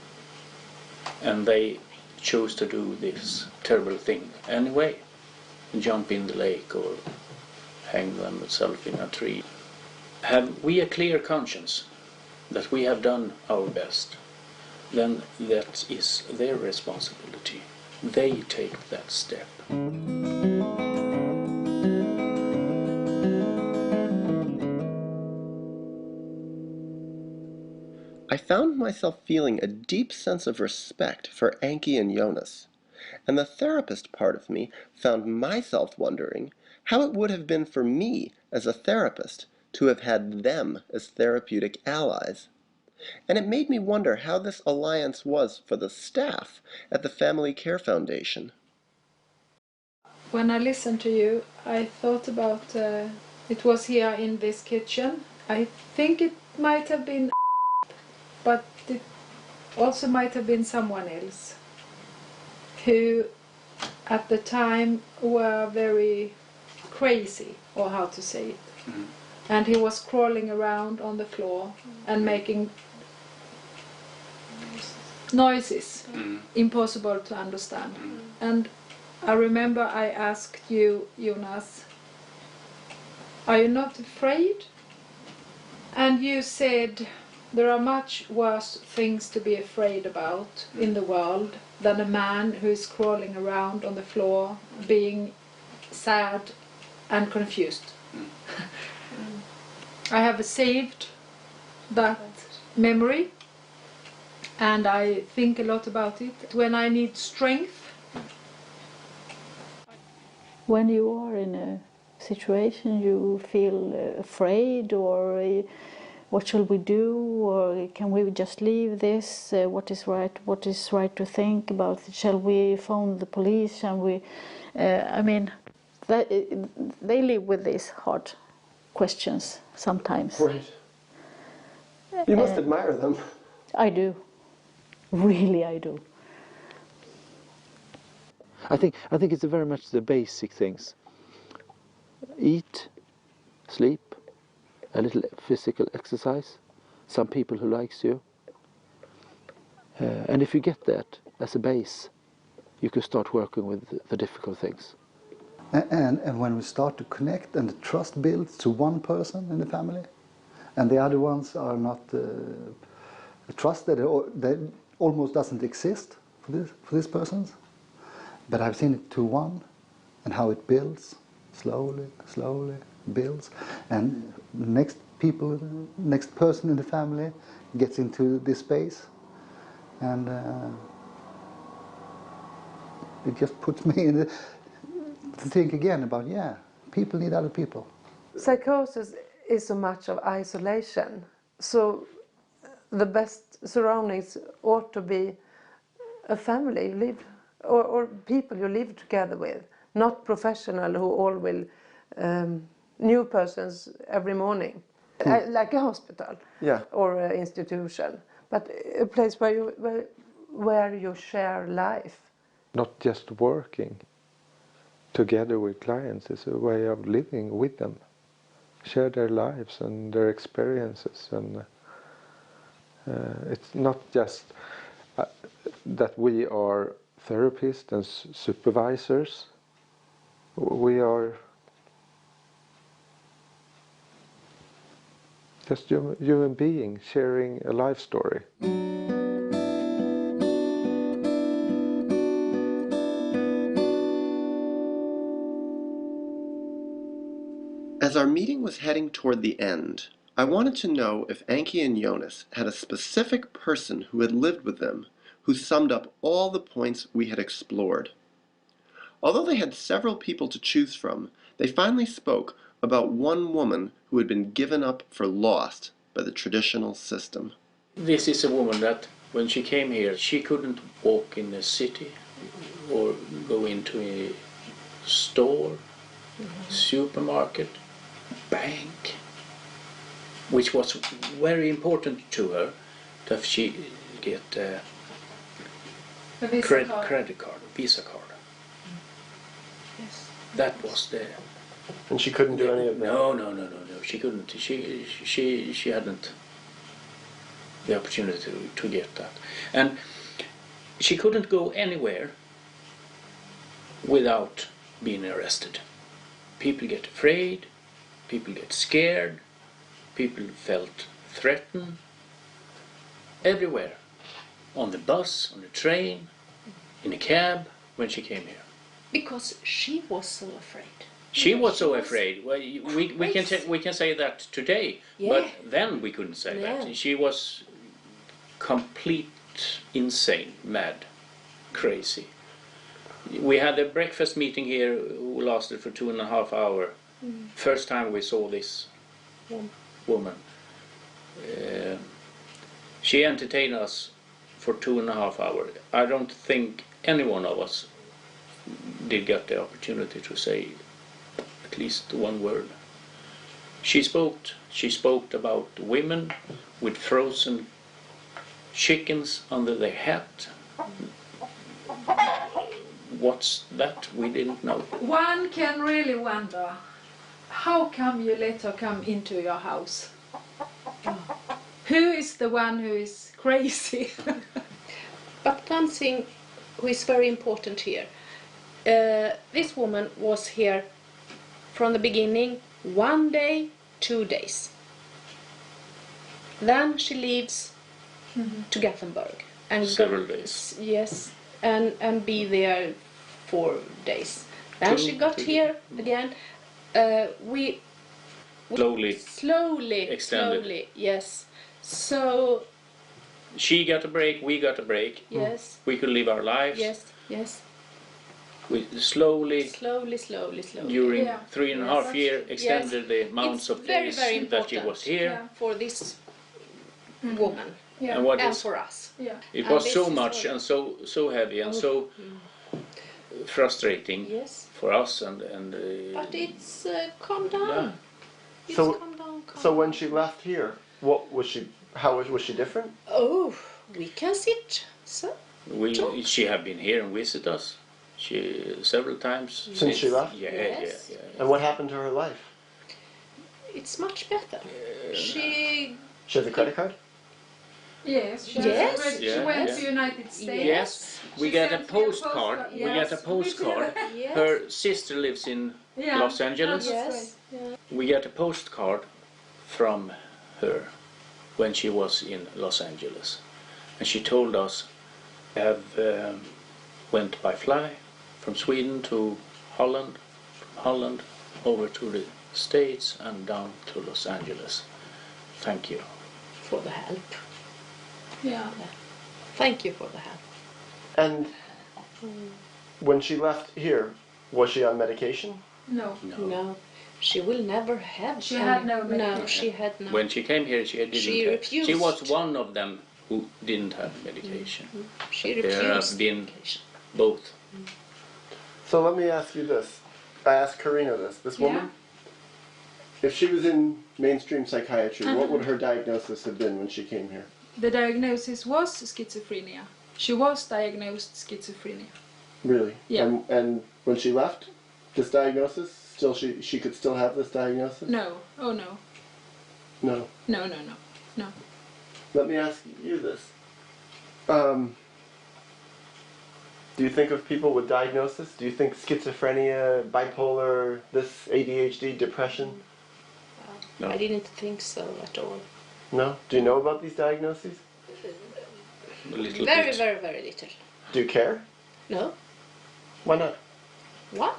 And they chose to do this terrible thing anyway, jump in the lake or hang themselves in a tree. Have we a clear conscience that we have done our best, then that is their responsibility. They take that step. I found myself feeling a deep sense of respect for Anki and Jonas, and the therapist part of me found myself wondering how it would have been for me as a therapist to have had them as therapeutic allies. And it made me wonder how this alliance was for the staff at the Family Care Foundation. When I listened to you, I thought about, it was here in this kitchen. I think it might have been, but it also might have been someone else who at the time were very crazy, or how to say it. Mm-hmm. And he was crawling around on the floor and making noises, impossible to understand. And I remember I asked you, Jonas, are you not afraid? And you said, there are much worse things to be afraid about in the world than a man who is crawling around on the floor, being sad and confused. I have saved that memory, and I think a lot about it. When I need strength. When you are in a situation you feel afraid, or what shall we do, or can we just leave this, what is right to think about it? Shall we phone the police? Shall we I mean, they live with these hard questions sometimes. Right. You must admire them. I do. Really, I do. I think it's very much the basic things. Eat, sleep, a little physical exercise, some people who likes you. And if you get that as a base, you can start working with the difficult things. And when we start to connect and the trust builds to one person in the family, and the other ones are not trusted, or they almost doesn't exist for these persons, but I've seen it to one, and how it builds, slowly builds, and next person in the family gets into this space, and it just puts me in to think again about, yeah, people need other people. Psychosis is so much of isolation, so the best surroundings ought to be a family you live, or people you live together with, not professional who all will new persons every morning, like a hospital, yeah, or an institution, but a place where you share life. Not just working together with clients, is a way of living with them, share their lives and their experiences, and it's not just that we are therapists and supervisors. We are just human beings sharing a life story. As our meeting was heading toward the end, I wanted to know if Anki and Jonas had a specific person who had lived with them who summed up all the points we had explored. Although they had several people to choose from, they finally spoke about one woman who had been given up for lost by the traditional system. This is a woman that, when she came here, she couldn't walk in the city or go into a store, supermarket. bank, which was very important to her, that she get a credit card, Visa card. Yes. That was the. And she couldn't do any of that? No. She couldn't. She hadn't the opportunity to get that. And she couldn't go anywhere without being arrested. People get afraid, people get scared, people felt threatened. Everywhere. On the bus, on the train, in a cab, when she came here. Because she was so afraid. She was so afraid. Well, we can say that today, but then we couldn't say that. She was complete, insane, mad, crazy. We had a breakfast meeting here who lasted for 2.5 hours. First time we saw this woman. She entertained us for 2.5 hours. I don't think any one of us did get the opportunity to say at least one word. She spoke about women with frozen chickens under their hat. What's that? We didn't know. One can really wonder, how come you let her come into your house? Who is the one who is crazy? But one thing who is very important here. This woman was here from the beginning 1 day, 2 days. Then she leaves to Gothenburg and several days. Yes, and be there 4 days. Then she got here again. We slowly extended. Slowly, yes. So she got a break, we got a break. Yes. We could live our lives. Yes. We slowly. During 3.5 years, extended the amounts of days that she was here. For this woman And for us. It was so much and so heavy and so frustrating for us and but it's calm down. It's calm down. So when she left here, what was she? How was she different? Oh, we can sit. So she have been here and visit us. Several times since she left. Yeah. And what happened to her life? It's much better. She has a credit card. Yes, she went to United States. Yes, we get a postcard. We get a postcard. Her sister lives in Los Angeles. Yes. We get a postcard from her when she was in Los Angeles, and she told us have went by fly from Sweden to Holland, from Holland over to the States and down to Los Angeles. Thank you for the help. Yeah. Thank you for the help. And when she left here, was she on medication? No. She will never have. She had no medication. No, she had no. When she came here, she didn't. She refused. She was one of them who didn't have medication. She refused. There have been both. So let me ask you this. I asked Karina this woman. If she was in mainstream psychiatry, what would her diagnosis have been when she came here? The diagnosis was schizophrenia. She was diagnosed schizophrenia. Really? Yeah. And when she left, this diagnosis, still she could still have this diagnosis? No. Oh no. No. No. Let me ask you this. Do you think of people with diagnosis? Do you think schizophrenia, bipolar, this ADHD, depression? No. I didn't think so at all. No? Do you know about these diagnoses? A little very, bit. very, very little. Do you care? No. Why not? Why?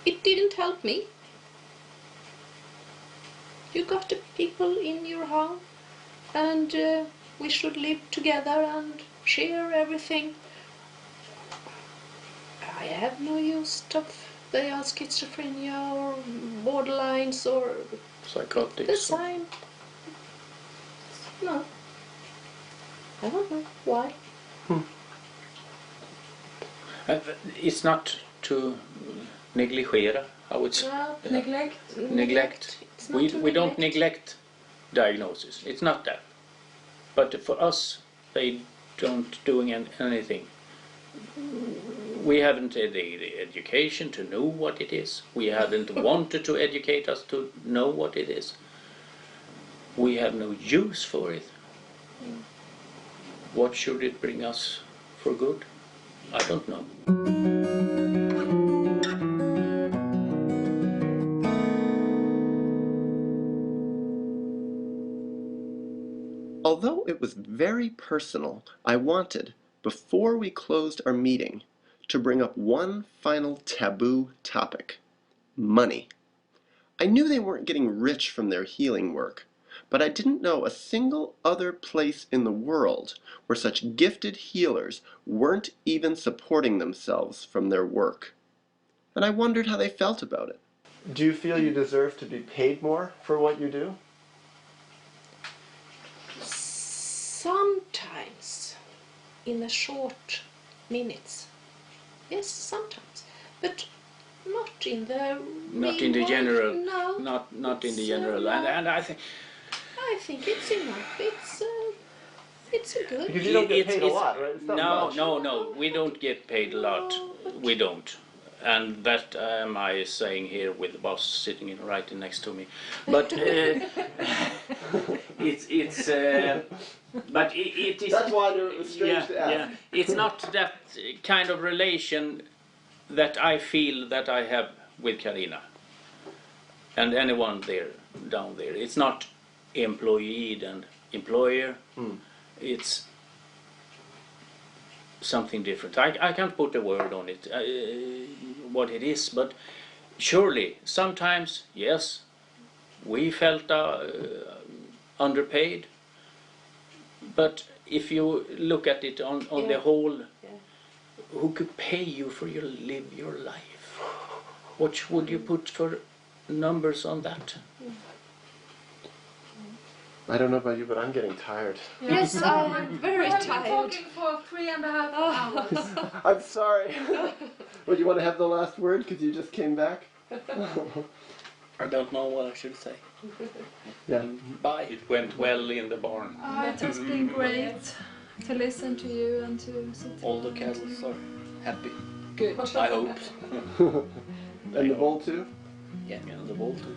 It didn't help me. You got the people in your home and we should live together and share everything. I have no use of they are schizophrenia or borderlines or psychotics. The same. No. I don't know why. It's not to negligera I would Neglect. neglect. We don't neglect diagnosis. It's not that. But for us, they don't doing anything. We haven't had the education to know what it is. We haven't wanted to educate us to know what it is. We have no use for it. What should it bring us for good? I don't know. Although it was very personal, I wanted, before we closed our meeting, to bring up one final taboo topic: money. I knew they weren't getting rich from their healing work, but I didn't know a single other place in the world where such gifted healers weren't even supporting themselves from their work. And I wondered how they felt about it. Do you feel you deserve to be paid more for what you do? Sometimes, in a short minutes. Yes, sometimes, but not in the general. No, not in the general. And I think it's enough. It's a good. Because you don't get paid a lot, right? It's not much. No. We don't get paid a lot. We don't. And that am I saying here with the boss sitting right next to me. But it's but it is. That's why it was strange to ask. Yeah, it's not that kind of relation that I feel that I have with Carina and anyone there down there. It's not employee and employer. It's something different. I can't put a word on it, what it is, but surely sometimes, yes, we felt underpaid. But if you look at it on the whole, who could pay you for you to live your life? What would you put for numbers on that? I don't know about you, but I'm getting tired. Yes, I'm very tired. I've been talking for 3.5 hours. I'm sorry. Well, you want to have the last word because you just came back? I don't know what I should say. Yeah. Bye. It went well in the barn. It has been great to listen to you and to sit. All the cats are happy. Good. I hope. And the bowl too? Yeah, the bowl too.